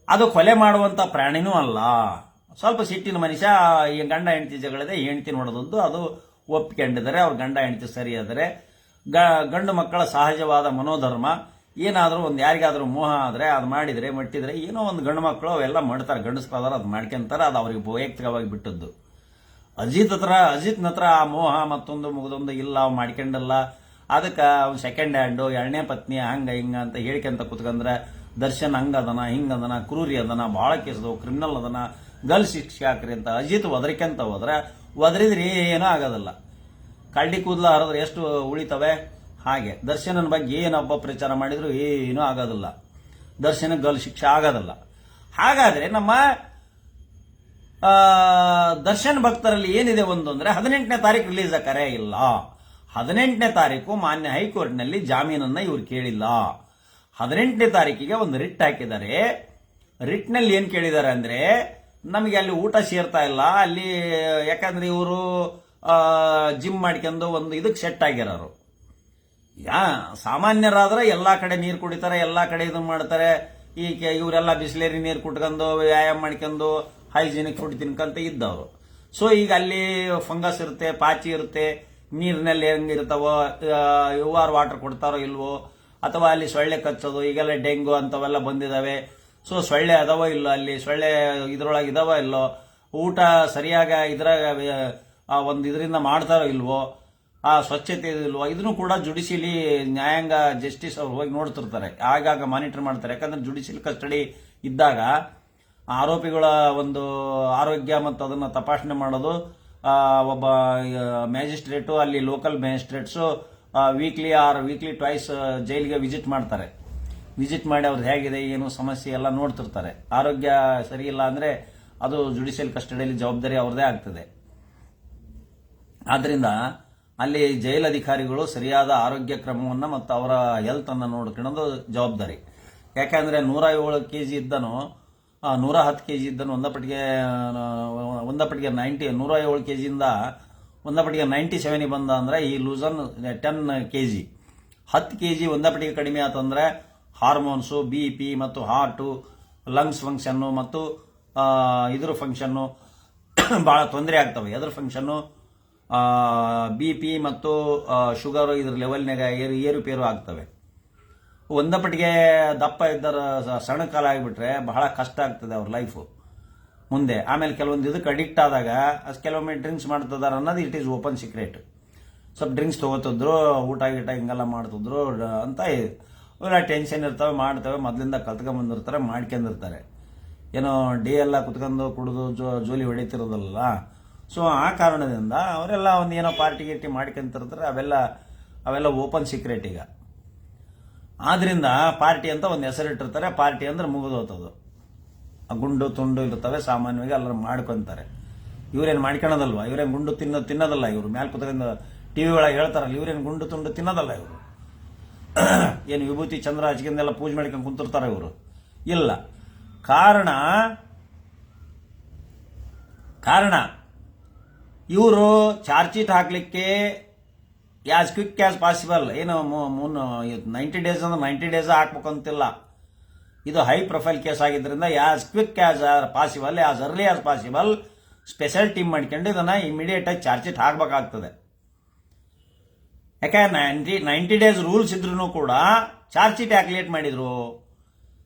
ಅದು ಕೊಲೆ ಮಾಡುವಂಥ ಪ್ರಾಣಿನೂ ಅಲ್ಲ. ಸ್ವಲ್ಪ ಸಿಟ್ಟಿನ ಮನುಷ್ಯ, ಈ ಗಂಡ ಹೆಂಡತಿ ಜಗಳದೆ ಹೆಂಡತಿ ನೋಡೋದದ್ದು, ಅದು ಒಪ್ಕೊಂಡಿದ್ದಾರೆ. ಅವ್ರ ಗಂಡ ಹೆಂಡತಿ ಸರಿಯಾದರೆ, ಗಂಡು ಮಕ್ಕಳ ಸಹಜವಾದ ಮನೋಧರ್ಮ ಏನಾದರೂ ಒಂದು ಯಾರಿಗಾದರೂ ಮೋಹ ಆದರೆ ಅದು ಮಾಡಿದರೆ ಮಟ್ಟಿದ್ರೆ ಏನೋ ಒಂದು ಗಂಡು ಮಕ್ಕಳು ಅವೆಲ್ಲ ಮಾಡ್ತಾರೆ, ಗಂಡಸ್ರಾದ್ರೆ ಅದು ಮಾಡ್ಕೊಂತಾರೆ, ಅದು ಅವ್ರಿಗೆ ವೈಯಕ್ತಿಕವಾಗಿ ಬಿಟ್ಟದ್ದು. ಅಜಿತ್ನ ಹತ್ರ ಆ ಮೋಹ ಮತ್ತೊಂದು ಮುಗಿದೊಂದು ಇಲ್ಲ, ಅವು ಮಾಡ್ಕೊಂಡಿಲ್ಲ. ಅದಕ್ಕೆ ಅವ್ನು ಸೆಕೆಂಡ್ ಹ್ಯಾಂಡು, 2ನೇ ಪತ್ನಿ, ಹಂಗ ಹಿಂಗ ಅಂತ ಹೇಳ್ಕೊಂತ ಕುತ್ಕಂದ್ರೆ ದರ್ಶನ್ ಹಂಗದನ ಹಿಂಗದನ, ಕ್ರೂರಿ ಅದನ, ಭಾಳ ಕೇಸದವು, ಕ್ರಿಮಿನಲ್ ಅದನ, ಗಲ್ ಶಿಕ್ಷೆ ಹಾಕ್ರಿ ಅಂತ ಅಜಿತ್ ಒದರಿಕೆಂತ ಒದರಿದ್ರೆ ಏನೂ ಆಗೋದಿಲ್ಲ. ಕಳ್ಳಿ ಕೂದಲ ಹರಿದ್ರೆ ಎಷ್ಟು ಉಳಿತವೆ, ಹಾಗೆ ದರ್ಶನನ ಬಗ್ಗೆ ಏನು ಅಪಪ್ರಚಾರ ಮಾಡಿದ್ರು ಏನೂ ಆಗೋದಿಲ್ಲ, ದರ್ಶನ ಗಲ್ ಶಿಕ್ಷೆ ಆಗೋದಿಲ್ಲ. ಹಾಗಾದರೆ ನಮ್ಮ ದರ್ಶನ್ ಭಕ್ತರಲ್ಲಿ ಏನಿದೆ ಒಂದು ಅಂದರೆ 18ನೇ ತಾರೀಕು ರಿಲೀಸ್ ಕರೆ ಇಲ್ಲ. 18ನೇ ತಾರೀಕು ಮಾನ್ಯ ಹೈಕೋರ್ಟ್ನಲ್ಲಿ ಜಾಮೀನನ್ನು ಇವ್ರು ಕೇಳಿಲ್ಲ. 18ನೇ ತಾರೀಕಿಗೆ ಒಂದು ರಿಟ್ ಹಾಕಿದ್ದಾರೆ. ರಿಟ್ನಲ್ಲಿ ಏನು ಕೇಳಿದ್ದಾರೆ ಅಂದರೆ, ನಮಗೆ ಅಲ್ಲಿ ಊಟ ಸೇರ್ತಾ ಇಲ್ಲ ಅಲ್ಲಿ, ಯಾಕಂದ್ರೆ ಇವರು ಜಿಮ್ ಮಾಡ್ಕೊಂಡು ಒಂದು ಇದಕ್ಕೆ ಸೆಟ್ ಆಗಿರೋರು. ಸಾಮಾನ್ಯರಾದ್ರೆ ಎಲ್ಲ ಕಡೆ ನೀರು ಕುಡಿತಾರೆ, ಎಲ್ಲ ಕಡೆ ಇದನ್ನ ಮಾಡ್ತಾರೆ. ಈಗ ಇವರೆಲ್ಲ ಬಿಸ್ಲೇರಿ ನೀರು ಕುಟ್ಕೊಂಡು ವ್ಯಾಯಾಮ ಮಾಡ್ಕೊಂಡು ಹೈಜಿನಿಕ್ ಫುಡ್ ತಿನ್ಕಂತ ಇದ್ದವರು. ಸೊ ಈಗ ಅಲ್ಲಿ ಫಂಗಸ್ ಇರುತ್ತೆ, ಪಾಚಿ ಇರುತ್ತೆ, ನೀರಿನಲ್ಲಿ ಹೆಂಗಿರ್ತಾವೋ, ಇವಾರು ವಾಟರ್ ಕೊಡ್ತಾರೋ ಇಲ್ವೋ, ಅಥವಾ ಅಲ್ಲಿ ಸೊಳ್ಳೆ ಕಚ್ಚೋದು, ಈಗೆಲ್ಲ ಡೆಂಗು ಅಂತವೆಲ್ಲ ಬಂದಿದ್ದಾವೆ. ಸೊ ಸೊಳ್ಳೆ ಅದಾವೋ ಇಲ್ಲೋ, ಅಲ್ಲಿ ಸೊಳ್ಳೆ ಇದ್ರೊಳಗೆ ಇದಾವೋ ಇಲ್ಲೋ, ಊಟ ಸರಿಯಾಗಿ ಇದ್ರಾಗ ಒಂದು ಇದರಿಂದ ಮಾಡ್ತಾರೋ ಇಲ್ವೋ, ಆ ಸ್ವಚ್ಛತೆ ಇಲ್ವೋ, ಇದನ್ನು ಕೂಡ ಜುಡಿಷಿಯಲಿ ನ್ಯಾಯಾಂಗ ಜಸ್ಟಿಸ್ ಅವ್ರು ಹೋಗಿ ನೋಡ್ತಿರ್ತಾರೆ, ಆಗಾಗ ಮಾನಿಟರ್ ಮಾಡ್ತಾರೆ. ಯಾಕಂದ್ರೆ ಜುಡಿಷಿಯಲ್ ಕಸ್ಟಡಿ ಇದ್ದಾಗ ಆರೋಪಿಗಳ ಒಂದು ಆರೋಗ್ಯ ಮತ್ತು ಅದನ್ನು ತಪಾಸಣೆ ಮಾಡೋದು ಒಬ್ಬ ಮ್ಯಾಜಿಸ್ಟ್ರೇಟು, ಅಲ್ಲಿ ಲೋಕಲ್ ಮ್ಯಾಜಿಸ್ಟ್ರೇಟ್ಸು ವೀಕ್ಲಿ ಟ್ವೈಸ್ ಜೈಲಿಗೆ ವಿಸಿಟ್ ಮಾಡ್ತಾರೆ. ವಿಸಿಟ್ ಮಾಡಿ ಅವ್ರದ್ದು ಹೇಗಿದೆ ಏನು ಸಮಸ್ಯೆ ಎಲ್ಲ ನೋಡ್ತಿರ್ತಾರೆ. ಆರೋಗ್ಯ ಸರಿ ಇಲ್ಲ ಅಂದರೆ ಅದು ಜುಡಿಷಿಯಲ್ ಕಸ್ಟಡಿಯಲ್ಲಿ ಜವಾಬ್ದಾರಿ ಅವ್ರದೇ ಆಗ್ತದೆ. ಆದ್ದರಿಂದ ಅಲ್ಲಿ ಜೈಲ್ ಅಧಿಕಾರಿಗಳು ಸರಿಯಾದ ಆರೋಗ್ಯ ಕ್ರಮವನ್ನು ಮತ್ತು ಅವರ ಹೆಲ್ತ್ ಅನ್ನು ನೋಡ್ಕೊಳ್ಳೋದು ಜವಾಬ್ದಾರಿ. ಯಾಕಂದ್ರೆ 107 kg ಇದ್ದನು, 110 kg ಇದ್ದನು, ಒಂದಪಟ್ಟಿಗೆ 107 kgಯಿಂದ ಒಂದಪಟ್ಟಿಗೆ 97 ಬಂದ ಅಂದ್ರೆ ಈ ಲೂಸನ್ 10 kg, 10 kg ಒಂದಪಟ್ಟಿಗೆ ಕಡಿಮೆ ಆತಂದ್ರೆ ಹಾರ್ಮೋನ್ಸು, BP ಮತ್ತು ಹಾರ್ಟು, ಲಂಗ್ಸ್ ಫಂಕ್ಷನ್ನು ಮತ್ತು ಇದ್ರ ಫಂಕ್ಷನ್ನು ಭಾಳ ತೊಂದರೆ ಆಗ್ತವೆ. ಎದ್ರ ಫಂಕ್ಷನ್ನು, BP ಮತ್ತು ಶುಗರು ಇದ್ರ ಲೆವೆಲ್ನಾಗ ಏರುಪೇರು ಆಗ್ತವೆ. ಒಂದಪಟ್ಟಿಗೆ ದಪ್ಪ ಇದ್ದರ ಸಣ್ಣ ಕಾಲ ಆಗಿಬಿಟ್ರೆ ಬಹಳ ಕಷ್ಟ ಆಗ್ತದೆ ಅವ್ರ ಲೈಫು ಮುಂದೆ. ಆಮೇಲೆ ಕೆಲವೊಂದು ಇದಕ್ಕೆ ಅಡಿಕ್ಟ್ ಆದಾಗ ಕೆಲವೊಮ್ಮೆ ಡ್ರಿಂಕ್ಸ್ ಮಾಡ್ತಿದ್ದಾರೆ ಅನ್ನೋದು ಇಟ್ ಈಸ್ ಓಪನ್ ಸೀಕ್ರೆಟ್. ಸ್ವಲ್ಪ ಡ್ರಿಂಕ್ಸ್ ತೊಗೋತಿದ್ರು, ಊಟ ಗೀಟ ಹಿಂಗೆಲ್ಲ ಮಾಡ್ತಿದ್ರು ಅಂತ ಇವೆಲ್ಲ ಟೆನ್ಷನ್ ಇರ್ತವೆ, ಮಾಡ್ತವೆ, ಮೊದಲಿಂದ ಕಲ್ತ್ಕೊಂಡ್ಬಂದಿರ್ತಾರೆ, ಮಾಡ್ಕೊಂಡಿರ್ತಾರೆ. ಏನೋ ಡೇ ಎಲ್ಲ ಕುತ್ಕೊಂಡು ಕುಡಿದು ಜೋಲಿ ಹೊಡಿತಿರೋದಲ್ಲ. ಸೊ ಆ ಕಾರಣದಿಂದ ಅವರೆಲ್ಲ ಒಂದು ಏನೋ ಪಾರ್ಟಿ ಗಿಟ್ಟಿ ಮಾಡ್ಕೊಂತಿರ್ತಾರೆ. ಅವೆಲ್ಲ ಓಪನ್ ಸೀಕ್ರೆಟ್ ಈಗ. ಆದ್ರಿಂದ ಪಾರ್ಟಿ ಅಂತ ಒಂದು ಹೆಸರಿಟ್ಟಿರ್ತಾರೆ. ಪಾರ್ಟಿ ಅಂದ್ರೆ ಮುಗಿದೋತದು. ಗುಂಡು ತುಂಡು ಇರ್ತವೆ, ಸಾಮಾನ್ಯವಾಗಿ ಎಲ್ಲರೂ ಮಾಡ್ಕೊಂತಾರೆ. ಇವ್ರೇನು ಮಾಡ್ಕೊಳೋದಲ್ವಾ, ಇವ್ರೇನು ಗುಂಡು ತಿನ್ನೋದಲ್ಲ. ಇವರು ಮ್ಯಾಲ್ ಕುತ್ಕೊಂಡು ಟಿವಿ ಒಳಗೆ ಹೇಳ್ತಾರಲ್ಲ, ಇವ್ರೇನು ಗುಂಡು ತುಂಡು ತಿನ್ನೋದಲ್ಲ. ಇವರು ಏನು ವಿಭೂತಿ ಚಂದ್ರ ಹಚ್ಕೊಂಡೆಲ್ಲ ಪೂಜೆ ಮಾಡ್ಕೊಂಡು ಕುಂತಿರ್ತಾರೆ ಇವರು? ಇಲ್ಲ. ಕಾರಣ ಇವರು ಚಾರ್ಜ್ ಶೀಟ್ ಹಾಕ್ಲಿಕ್ಕೆ ಆಸ್ ಕ್ವಿಕ್ ಆಸ್ ಪಾಸಿಬಲ್, ಏನು 90 days ಅಂದ್ರೆ 90 days ಹಾಕ್ಬೇಕಂತಿಲ್ಲ. ಇದು ಹೈ ಪ್ರೊಫೈಲ್ ಕೇಸ್ ಆಗಿದ್ದರಿಂದ as quick as possible, as early as possible special team ಮಾಡ್ಕೊಂಡು ಇದನ್ನ ಇಮಿಡಿಯೇಟ್ ಆಗಿ ಚಾರ್ಜ್ ಶೀಟ್ ಹಾಕಬೇಕಾಗ್ತದೆ. ಯಾಕೆ 90 ಡೇಸ್ ರೂಲ್ಸ್ ಇದ್ರೂ ಕೂಡ ಚಾರ್ಜ್ ಶೀಟ್ ಯಾಕೆ ಲೇಟ್ ಮಾಡಿದ್ರು,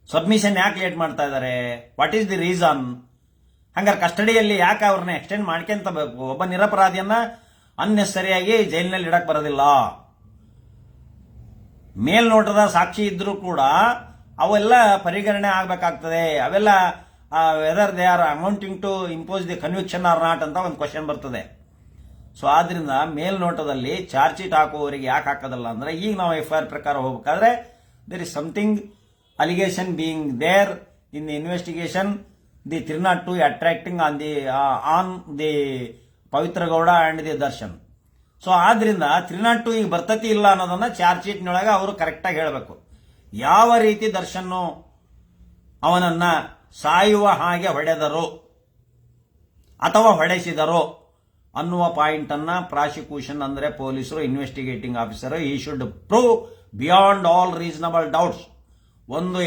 ಸಬ್ಮಿಷನ್ ಯಾಕೆ ಲೇಟ್ ಮಾಡ್ತಾ ಇದ್ದಾರೆ, ವಾಟ್ ಈಸ್ ದಿ ರೀಸನ್? ಹಂಗಾರೆ ಕಸ್ಟಡಿಯಲ್ಲಿ ಯಾಕೆ ಅವ್ರನ್ನ ಎಕ್ಸ್ಟೆಂಡ್ ಮಾಡ್ಕೊಂತಬೇಕು? ಒಬ್ಬ ನಿರಪರಾಧಿಯನ್ನ ಅನ್ನೆಸರಿಯಾಗಿ ಜೈಲಿನಲ್ಲಿ ಇಡಕ್ ಬರೋದಿಲ್ಲ. ಮೇಲ್ನೋಟದ ಸಾಕ್ಷಿ ಇದ್ರೂ ಕೂಡ ಅವೆಲ್ಲ ಪರಿಗಣನೆ ಆಗಬೇಕಾಗ್ತದೆ. ಅವೆಲ್ಲ whether they are amounting to impose the conviction or not ಅಂತ ಒಂದು ಕ್ವಶನ್ ಬರ್ತದೆ. ಸೊ ಆದ್ರಿಂದ ಮೇಲ್ನೋಟದಲ್ಲಿ ಚಾರ್ಜ್ ಶೀಟ್ ಹಾಕುವವರಿಗೆ ಯಾಕೆ ಹಾಕೋದಲ್ಲ ಅಂದ್ರೆ, ಈಗ ನಾವು FIR ಪ್ರಕಾರ ಹೋಗ್ಬೇಕಾದ್ರೆ there is something allegation being there in the investigation, the 302 attracting on the Pavithra Gowda and the Darshan. So ಆದ್ರಿಂದ 302 ಈಗ ಬರ್ತತಿ ಇಲ್ಲ ಅನ್ನೋದನ್ನ ಚಾರ್ಜ್ ಶೀಟ್ನೊಳಗೆ ಅವರು ಕರೆಕ್ಟಾಗಿ ಹೇಳಬೇಕು. ಯಾವ ರೀತಿ ದರ್ಶನ್ ಅವನನ್ನ ಸಾಯುವ ಹಾಗೆ ಹೊಡೆದರು ಅಥವಾ ಹೊಡೆಸಿದರು ಅನ್ನುವ ಪಾಯಿಂಟ್ ಅನ್ನ ಪ್ರಾಸಿಕ್ಯೂಷನ್ ಅಂದ್ರೆ ಪೊಲೀಸರು, ಇನ್ವೆಸ್ಟಿಗೇಟಿಂಗ್ ಆಫೀಸರ್ ಈ should prove beyond all reasonable doubts. ಒಂದು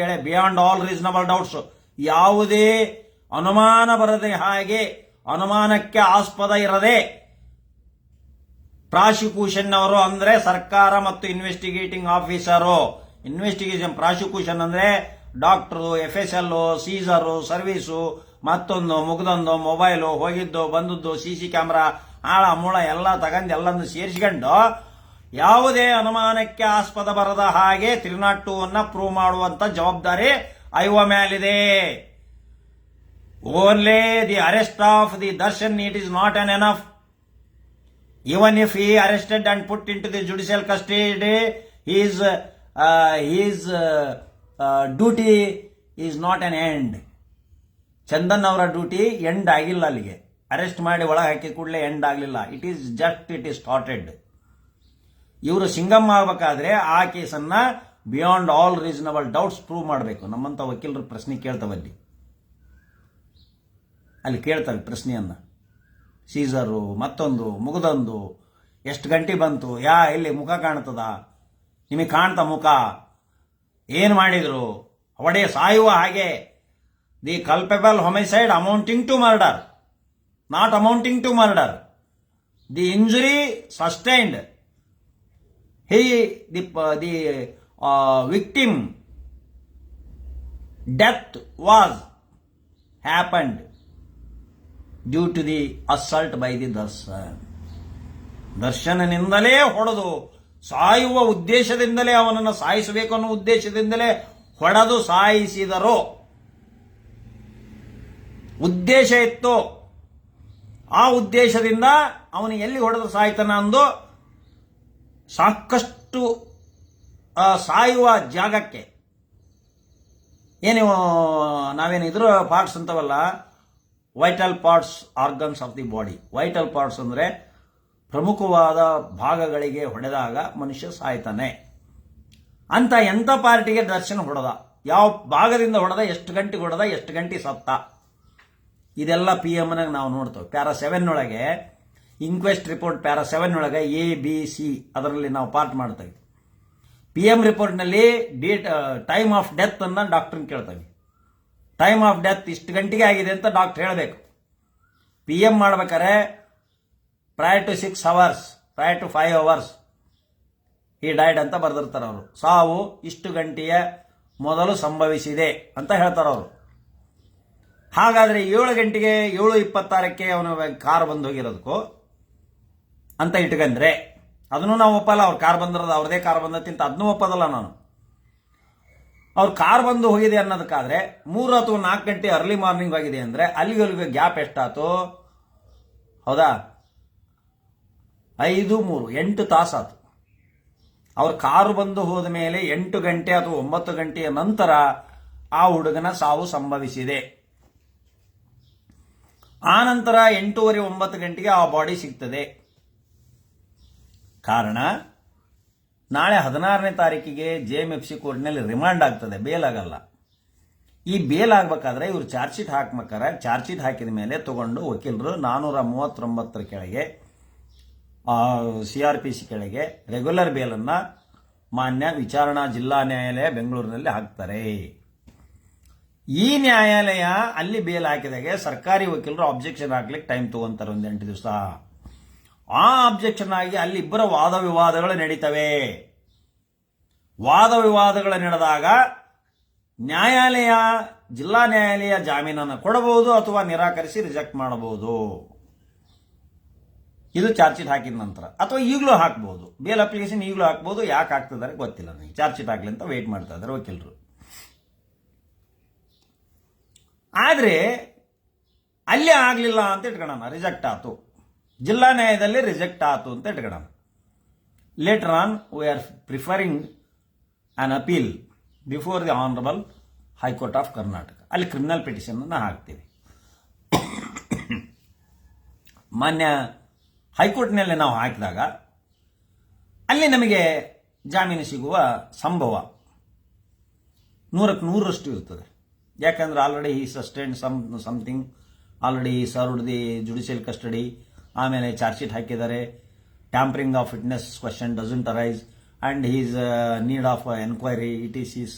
ಎಳೆ ಬಿಯಾಂಡ್ ಆಲ್ ರೀಸನಬಲ್ ಡೌಟ್ಸ್, ಯಾವುದೇ ಅನುಮಾನ ಬರದೆ ಹಾಗೆ, ಅನುಮಾನಕ್ಕೆ ಆಸ್ಪದ ಇರದೆ ಪ್ರಾಸಿಕ್ಯೂಷನ್ ಅವರು ಅಂದ್ರೆ ಸರ್ಕಾರ ಮತ್ತು ಇನ್ವೆಸ್ಟಿಗೇಟಿಂಗ್ ಆಫೀಸರು. ಇನ್ವೆಸ್ಟಿಗೇಷನ್ ಪ್ರಾಸಿಕ್ಯೂಷನ್ ಅಂದ್ರೆ ಡಾಕ್ಟರು, FSL, ಸೀಸರು, ಸರ್ವೀಸು, ಮತ್ತೊಂದು ಮುಗ್ದೊಂದು ಮೊಬೈಲು, ಹೋಗಿದ್ದು ಬಂದದ್ದು, CC ಕ್ಯಾಮ್ರಾ, ಆಳ ಮೂಳ ಎಲ್ಲ ತಗೊಂಡು ಎಲ್ಲನ್ನು ಸೇರಿಸಿಕೊಂಡು ಯಾವುದೇ ಅನುಮಾನಕ್ಕೆ ಆಸ್ಪದ ಬರದ ಹಾಗೆ 302 ಪ್ರೂವ್ ಮಾಡುವಂತ ಜವಾಬ್ದಾರಿ ಐವ ಮೇಲಿದೆ. Only the arrest of the Darshan it is not an enough. Even if he arrested and put into the judicial custody, his duty is not an end. Chandan ಅವರ ಡ್ಯೂಟಿ ಎಂಡ್ ಆಗಿಲ್ಲ. ಅಲ್ಲಿಗೆ ಅರೆಸ್ಟ್ ಮಾಡಿ ಒಳಗೆ ಹಾಕಿ ಕೂಡಲೇ ಎಂಡ್ ಆಗಲಿಲ್ಲ. It is started. ಇವರು ಸಿಂಗಮ್ ಆಗಬೇಕಾದ್ರೆ ಆ ಕೇಸನ್ನ beyond all reasonable doubts prove ಮಾಡಬೇಕು. ನಮ್ಮಂತ ವಕೀಲರು ಪ್ರಶ್ನೆ ಕೇಳ್ತವಲ್ಲಿ, ಅಲ್ಲಿ ಕೇಳ್ತವೆ ಪ್ರಶ್ನೆಯನ್ನ. ಸೀಸರು, ಮತ್ತೊಂದು ಮುಗಿದೊಂದು, ಎಷ್ಟು ಗಂಟೆ ಬಂತು, ಎಲ್ಲಿ ಮುಖ ಕಾಣ್ತದ, ನಿಮಗೆ ಕಾಣ್ತ ಮುಖ, ಏನು ಮಾಡಿದ್ರು, ಹೊಡೆ ಸಾಯುವ ಹಾಗೆ. The culpable homicide amounting to murder, not amounting to murder. The injury sustained, the victim death was happened due to the assault by the ದರ್ಶನನಿಂದಲೇ ಹೊಡೆದು, ಸಾಯುವ ಉದ್ದೇಶದಿಂದಲೇ ಅವನನ್ನು ಸಾಯಿಸಬೇಕು ಅನ್ನೋ ಉದ್ದೇಶದಿಂದಲೇ ಹೊಡೆದು ಸಾಯಿಸಿದರು. ಉದ್ದೇಶ ಇತ್ತು. ಆ ಉದ್ದೇಶದಿಂದ ಅವನು ಎಲ್ಲಿ ಹೊಡೆದು ಸಾಯ್ತಾನ ಅಂದು ಸಾಕಷ್ಟು ಸಾಯುವ ಜಾಗಕ್ಕೆ ನಾವೇನು ಇದ್ರ ಪಾರ್ಟ್ಸ್ ಅಂತವಲ್ಲ, vital parts, organs of the body. Vital parts ಅಂದ್ರೆ ಪ್ರಮುಖವಾದ ಭಾಗಗಳಿಗೆ ಹೊಡೆದಾಗ ಮನುಷ್ಯ ಸಾಯ್ತಾನೆ ಅಂತ. ಎಂಥ ಪಾರ್ಟಿಗೆ ದರ್ಶನ್ ಹೊಡೆದ, ಯಾವ ಭಾಗದಿಂದ ಹೊಡೆದ, ಎಷ್ಟು ಗಂಟೆಗೆ ಹೊಡೆದ, ಎಷ್ಟು ಗಂಟೆ ಸತ್ತ, ಇದೆಲ್ಲ PM ನಾವು ನೋಡ್ತೇವೆ. ಪ್ಯಾರಾ 7 ಒಳಗೆ ಇನ್ಕ್ವೆಸ್ಟ್ ರಿಪೋರ್ಟ್, ಪ್ಯಾರಾ 7 ಒಳಗೆ ABC ಅದರಲ್ಲಿ ನಾವು ಪಾರ್ಟ್ ಮಾಡ್ತೇವೆ. PM ರಿಪೋರ್ಟ್ನಲ್ಲಿ ಟೈಮ್ ಆಫ್ ಡೆತ್ ಅನ್ನ ಡಾಕ್ಟರ್ ಕೇಳ್ತೇವೆ. ಟೈಮ್ ಆಫ್ ಡೆತ್ ಇಷ್ಟು ಗಂಟೆಗೆ ಆಗಿದೆ ಅಂತ ಡಾಕ್ಟರ್ ಹೇಳಬೇಕು. PM ಮಾಡ್ಬೇಕಾರೆ prior to 6 hours, prior to 5 hours he died ಅಂತ ಬರ್ದಿರ್ತಾರೆ ಅವರು. ಸಾವು ಇಷ್ಟು ಗಂಟೆಯ ಮೊದಲು ಸಂಭವಿಸಿದೆ ಅಂತ ಹೇಳ್ತಾರೆ ಅವರು. ಹಾಗಾದ್ರೆ 7 ಗಂಟೆಗೆ 7:26ಕ್ಕೆ ಅವನ ಕಾರ್ ಬಂದು ಹೋಗಿರೋದಕ್ಕೂ ಅಂತ ಇಟ್ಕಂದ್ರೆ ಅದನ್ನು ನಾವು ಒಪ್ಪಲ್ಲ. ಅವ್ರ ಕಾರ್ ಬಂದಿರೋದು ಅವ್ರದೇ ಕಾರ್ ಬಂದತ್ತಿಂತ ಅದನ್ನೂ ಒಪ್ಪದಲ್ಲ ನಾನು. ಅವ್ರ ಕಾರ್ ಬಂದು ಹೋಗಿದೆ ಅನ್ನೋದಕ್ಕಾದ್ರೆ 3 ಅಥವಾ 4 ಗಂಟೆ ಅರ್ಲಿ ಮಾರ್ನಿಂಗ್ ಆಗಿದೆ ಅಂದ್ರೆ ಅಲ್ಲಿಗೆ ಗ್ಯಾಪ್ ಎಷ್ಟಾತು? ಹೌದಾ? 5, 3 8 ತಾಸಾತು. ಅವ್ರ ಕಾರು ಬಂದು ಹೋದ ಮೇಲೆ 8 ಗಂಟೆ ಅಥವಾ 9 ಗಂಟೆಯ ನಂತರ ಆ ಹುಡುಗನ ಸಾವು ಸಂಭವಿಸಿದೆ. ಆ ನಂತರ 8:30, 9 ಗಂಟೆಗೆ ಆ ಬಾಡಿ ಸಿಗ್ತದೆ. ಕಾರಣ ನಾಳೆ 16ನೇ ತಾರೀಕಿಗೆ JMFC ಕೋರ್ಟ್ನಲ್ಲಿ ರಿಮಾಂಡ್ ಆಗ್ತದೆ, ಬೇಲ್ ಆಗಲ್ಲ. ಈ ಬೇಲ್ ಆಗ್ಬೇಕಾದ್ರೆ ಇವರು ಚಾರ್ಜ್ ಶೀಟ್ ಹಾಕ್ಬೇಕಾರೆ, ಚಾರ್ಜ್ ಶೀಟ್ ಹಾಕಿದ ಮೇಲೆ ತಗೊಂಡು ವಕೀಲರು 439 ಕೆಳಗೆ CRPC ಕೆಳಗೆ ರೆಗ್ಯುಲರ್ ಬೇಲನ್ನ ಮಾನ್ಯ ವಿಚಾರಣಾ ಜಿಲ್ಲಾ ನ್ಯಾಯಾಲಯ ಬೆಂಗಳೂರಿನಲ್ಲಿ ಹಾಕ್ತಾರೆ. ಈ ನ್ಯಾಯಾಲಯ ಅಲ್ಲಿ ಬೇಲ್ ಹಾಕಿದಾಗೆ ಸರ್ಕಾರಿ ವಕೀಲರು ಅಬ್ಜೆಕ್ಷನ್ ಹಾಕ್ಲಿಕ್ಕೆ ಟೈಮ್ ತಗೊಂತಾರೆ 8 ದಿವಸ. ಆ ಅಬ್ಜೆಕ್ಷನ್ ಆಗಿ ಅಲ್ಲಿ ಇಬ್ಬರ ವಾದ ವಿವಾದಗಳು ನಡೀತವೆ. ವಾದ ವಿವಾದಗಳು ನಡೆದಾಗ ನ್ಯಾಯಾಲಯ ಜಿಲ್ಲಾ ನ್ಯಾಯಾಲಯ ಜಾಮೀನನ್ನು ಕೊಡಬಹುದು ಅಥವಾ ನಿರಾಕರಿಸಿ ರಿಜೆಕ್ಟ್ ಮಾಡಬಹುದು. ಇದು ಚಾರ್ಜ್ ಶೀಟ್ ಹಾಕಿದ ನಂತರ, ಅಥವಾ ಈಗಲೂ ಹಾಕ್ಬಹುದು. ಬೇಲ್ ಅಪ್ಲಿಕೇಶನ್ ಈಗಲೂ ಹಾಕ್ಬಹುದು. ಯಾಕೆ ಹಾಕ್ತಿದ್ದಾರೆ ಗೊತ್ತಿಲ್ಲ ನನಗೆ. ಚಾರ್ಜ್ ಶೀಟ್ ಹಾಕ್ಲಿ ಅಂತ ವೇಟ್ ಮಾಡ್ತಾ ಇದ್ದಾರೆ ವಕೀಲರು. ಆದರೆ ಅಲ್ಲೇ ಆಗಲಿಲ್ಲ ಅಂತ ಇಟ್ಕೊಳ್ಳೋಣ, ರಿಜೆಕ್ಟ್ ಆಯ್ತು, ಜಿಲ್ಲಾ ನ್ಯಾಯಾಲಯದಲ್ಲಿ ರಿಜೆಕ್ಟ್ ಆಯ್ತು ಅಂತ ಇಟ್ಕೊಳ್ಳೋಣ. Later on we are preferring on appeal before the honourable high court of Karnataka. ಅಲ್ಲಿ ಕ್ರಿಮಿನಲ್ ಪಿಟಿಷನ್ ಅನ್ನು ಹಾಕ್ತೀವಿ. ಮಾನ್ಯ ಹೈಕೋರ್ಟ್ನಲ್ಲಿ ನಾವು ಹಾಕಿದಾಗ ಅಲ್ಲಿ ನಮಗೆ ಜಾಮೀನು ಸಿಗುವ ಸಂಭವ 100ಕ್ಕೆ 100ರಷ್ಟು ಇರ್ತದೆ. ಯಾಕಂದ್ರೆ already he sustained something, already served the judicial custody, ಆಮೇಲೆ ಚಾರ್ಜ್ ಶೀಟ್ ಹಾಕಿದ್ದಾರೆ. Tampering of witness question doesn't arise and his need of enquiry it is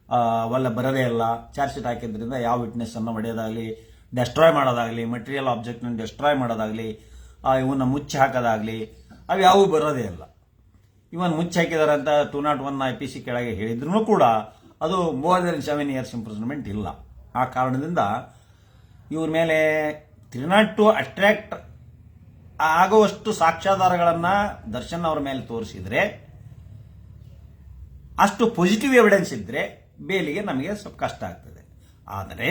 ಅವೆಲ್ಲ ಬರದೇ ಇಲ್ಲ. ಚಾರ್ಜ್ ಶೀಟ್ ಹಾಕಿದ್ರಿಂದ ಯಾವ ವಿಟ್ನೆಸ್ ಅನ್ನು ಹೊಡೆಯೋದಾಗಲಿ, ಡೆಸ್ಟ್ರಾಯ್ ಮಾಡೋದಾಗಲಿ, ಮೆಟೀರಿಯಲ್ ಆಬ್ಜೆಕ್ಟ್ನ ಡೆಸ್ಟ್ರಾಯ್ ಮಾಡೋದಾಗಲಿ, ಇವನ್ನ ಮುಚ್ಚಿ ಹಾಕೋದಾಗಲಿ, ಅವು ಯಾವುವು ಬರೋದೇ ಇಲ್ಲ. ಇವನ್ ಮುಚ್ಚಿ ಹಾಕಿದಾರೆ ಅಂತ 201 IPC ಕೆಳಗೆ ಹೇಳಿದ್ರು ಕೂಡ ಅದು ಮೋರ್ ದೆನ್ 7 years ಇಂಪ್ರಿಸನ್ಮೆಂಟ್ ಇಲ್ಲ. ಆ ಕಾರಣದಿಂದ ಇವ್ರ ಮೇಲೆ 302 ಅಟ್ರಾಕ್ಟ್ ಆಗುವಷ್ಟು ಸಾಕ್ಷ್ಯಾಧಾರಗಳನ್ನು ದರ್ಶನ್ ಅವರ ಮೇಲೆ ತೋರಿಸಿದ್ರೆ, ಅಷ್ಟು ಪಾಸಿಟಿವ್ ಎವಿಡೆನ್ಸ್ ಇದ್ರೆ ಬೇಲಿಗೆ ನಮಗೆ ಸ್ವಲ್ಪ ಕಷ್ಟ ಆಗ್ತದೆ. ಆದರೆ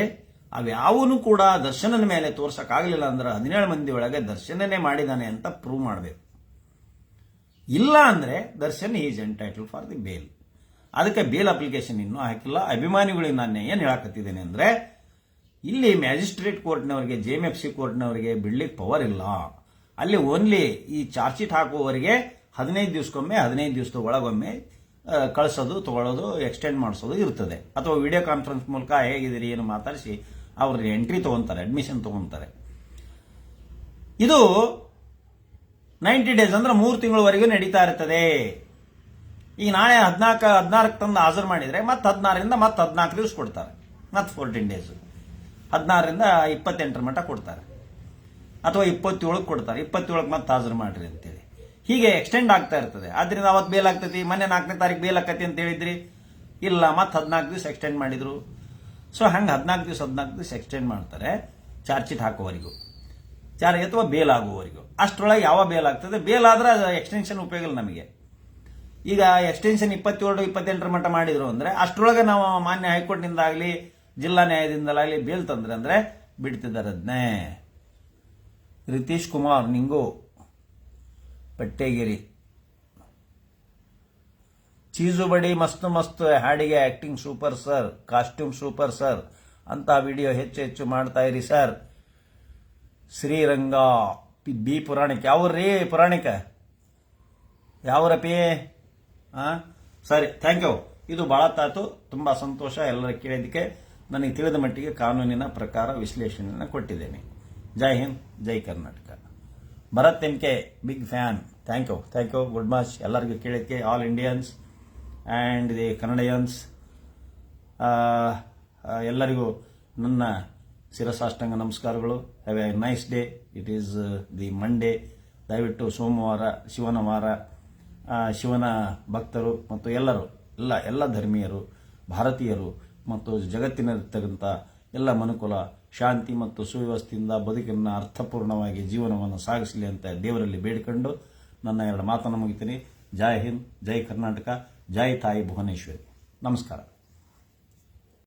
ಅವ್ಯಾವೂ ಕೂಡ ದರ್ಶನನ ಮೇಲೆ ತೋರ್ಸಕ್ಕಾಗಲಿಲ್ಲ ಅಂದ್ರೆ 17 ಮಂದಿ ಒಳಗೆ ದರ್ಶನನೇ ಮಾಡಿದಾನೆ ಅಂತ ಪ್ರೂವ್ ಮಾಡಬೇಕು. ಇಲ್ಲ ಅಂದ್ರೆ Darshan is entitle for the bail. ಅದಕ್ಕೆ ಬೇಲ್ ಅಪ್ಲಿಕೇಶನ್ ಇನ್ನೂ ಹಾಕಿಲ್ಲ. ಅಭಿಮಾನಿಗಳಿಗೆ ನಾನು ಏನು ಹೇಳಕತ್ತಿದ್ದೇನೆ ಅಂದ್ರೆ, ಇಲ್ಲಿ ಮ್ಯಾಜಿಸ್ಟ್ರೇಟ್ ಕೋರ್ಟ್ನವರಿಗೆ, JMFC ಕೋರ್ಟ್ನವರಿಗೆ ಬಿಡ್ಲಿಕ್ಕೆ ಪವರ್ ಇಲ್ಲ. ಅಲ್ಲಿ ಓನ್ಲಿ ಈ ಚಾರ್ಜ್ ಶೀಟ್ ಹಾಕುವವರಿಗೆ 15 ದಿವಸಕ್ಕೊಮ್ಮೆ 15 ದಿವಸದ ಒಳಗೊಮ್ಮೆ ಕಳಿಸೋದು, ತಗೊಳ್ಳೋದು, ಎಕ್ಸ್ಟೆಂಡ್ ಮಾಡಿಸೋದು ಇರ್ತದೆ. ಅಥವಾ ವಿಡಿಯೋ ಕಾನ್ಫರೆನ್ಸ್ ಮೂಲಕ ಹೇಗಿದ್ದೀರಿ ಏನು ಮಾತಾಡಿಸಿ ಅವ್ರಿಗೆ ಎಂಟ್ರಿ ತಗೊಂತಾರೆ, ಅಡ್ಮಿಷನ್ ತಗೊಂತಾರೆ. ಇದು 90 days ಅಂದ್ರೆ 3 ತಿಂಗಳವರೆಗೂ ನಡೀತಾ ಇರ್ತದೆ. ಈಗ ನಾಳೆ 16ಕ್ಕೆ ತಂದು ಹಾಜರು ಮಾಡಿದ್ರೆ ಮತ್ತೆ 16ರಿಂದ ಮತ್ತೆ 14 ದಿವಸ ಕೊಡ್ತಾರೆ, ಮತ್ತೆ 14 days. 16ರಿಂದ 28 ಮಟ್ಟ ಕೊಡ್ತಾರೆ, ಅಥವಾ 27ಕ್ಕೆ ಕೊಡ್ತಾರೆ. 27ಕ್ಕೆ ಮತ್ತೆ ಹಾಜರು ಮಾಡ್ರಿ ಅಂತೇಳಿ ಹೀಗೆ ಎಕ್ಸ್ಟೆಂಡ್ ಆಗ್ತಾ ಇರ್ತದೆ. ಆದ್ರಿಂದ ಅವತ್ತು ಬೇಲ್ ಆಗ್ತೈತಿ, ಮೊನ್ನೆ 4ನೇ ತಾರೀಕು ಬೇಲ್ ಆಕತಿ ಅಂತ ಹೇಳಿದ್ರಿ, ಇಲ್ಲ ಮತ್ತೆ 14 ದಿವಸ ಎಕ್ಸ್ಟೆಂಡ್ ಮಾಡಿದ್ರು. ಸೊ ಹಂಗೆ 14 ದಿವಸ ಎಕ್ಸ್ಟೆಂಡ್ ಮಾಡ್ತಾರೆ ಚಾರ್ಜ್ ಶೀಟ್ ಹಾಕುವವರೆಗೂ, ಅಥವಾ ಬೇಲ್ ಆಗುವವರೆಗೂ. ಅಷ್ಟರೊಳಗೆ ಯಾವ ಬೇಲ್ ಆಗ್ತದೆ, ಬೇಲ್ ಆದ್ರೆ ಎಕ್ಸ್ಟೆನ್ಷನ್ ಉಪಯೋಗ ಇಲ್ಲ ನಮಗೆ. ಈಗ ಎಕ್ಸ್ಟೆನ್ಷನ್ 27, 28 ಮಟ್ಟ ಮಾಡಿದ್ರು ಅಂದ್ರೆ ಅಷ್ಟರೊಳಗೆ ನಾವು ಮಾನ್ಯ ಹೈಕೋರ್ಟ್ನಿಂದ ಆಗಲಿ ಜಿಲ್ಲಾ ನ್ಯಾಯಾಲಯದಿಂದಲಾಗಲಿ ಬೇಲ್ ತಂದ್ರೆ ಅಂದ್ರೆ ಬಿಡ್ತಿದ್ದಾರೆ. ಅದನ್ನೇ ರಿತೀಶ್ ಕುಮಾರ್ ನಿಂಗು ಪಟ್ಟೇಗಿರಿ, ಚೀಸು ಬಡಿ ಮಸ್ತ್ ಮಸ್ತ್, ಹಾಡಿಗೆ acting super sir, costume super sir ಅಂತ ವಿಡಿಯೋ ಹೆಚ್ಚು ಮಾಡ್ತಾ ಇರಿ ಸರ್. ಶ್ರೀರಂಗ ಬಿ ಪುರಾಣಿಕ, ಯಾವ್ರಿ ಪುರಾಣಿಕ ಯಾವ್ರಪಿ? ಸರಿ, ಥ್ಯಾಂಕ್ ಯು. ಇದು ಬಹಳ ತಾತು, ತುಂಬಾ ಸಂತೋಷ ಎಲ್ಲರ ಕೇಳಿದ್ದಕ್ಕೆ. ನನಗೆ ತಿಳಿದ ಮಟ್ಟಿಗೆ ಕಾನೂನಿನ ಪ್ರಕಾರ ವಿಶ್ಲೇಷಣೆಯನ್ನು ಕೊಟ್ಟಿದ್ದೇನೆ. ಜೈ ಹಿಂದ್, ಜೈ Karnataka. Bharath MK big fan, thank you, good much. ಎಲ್ಲರಿಗೂ ಕೇಳಿದ್ದಕ್ಕೆ all Indians and the Kannadians ಎಲ್ಲರಿಗೂ ನನ್ನ ಶಿರಸಾಷ್ಟಾಂಗ ನಮಸ್ಕಾರಗಳು. Have a nice day. It is the Monday. ದಯವಿಟ್ಟು ಸೋಮವಾರ ಶಿವನ ವಾರ, ಶಿವನ ಭಕ್ತರು ಮತ್ತು ಎಲ್ಲ ಧರ್ಮೀಯರು, ಭಾರತೀಯರು ಮತ್ತು ಜಗತ್ತಿನಲ್ಲಿರ್ತಕ್ಕಂಥ ಎಲ್ಲ ಮನುಕುಲ ಶಾಂತಿ ಮತ್ತು ಸುವ್ಯವಸ್ಥೆಯಿಂದ ಬದುಕನ್ನು ಅರ್ಥಪೂರ್ಣವಾಗಿ ಜೀವನವನ್ನು ಸಾಗಿಸಲಿ ಅಂತ ದೇವರಲ್ಲಿ ಬೇಡಿಕೊಂಡು ನನ್ನ 2 ಮಾತನ್ನು ಮುಗಿತೀನಿ. ಜೈ ಹಿಂದ್, ಜೈ ಕರ್ನಾಟಕ, ಜೈ ತಾಯಿ ಭುವನೇಶ್ವರಿ. ನಮಸ್ಕಾರ.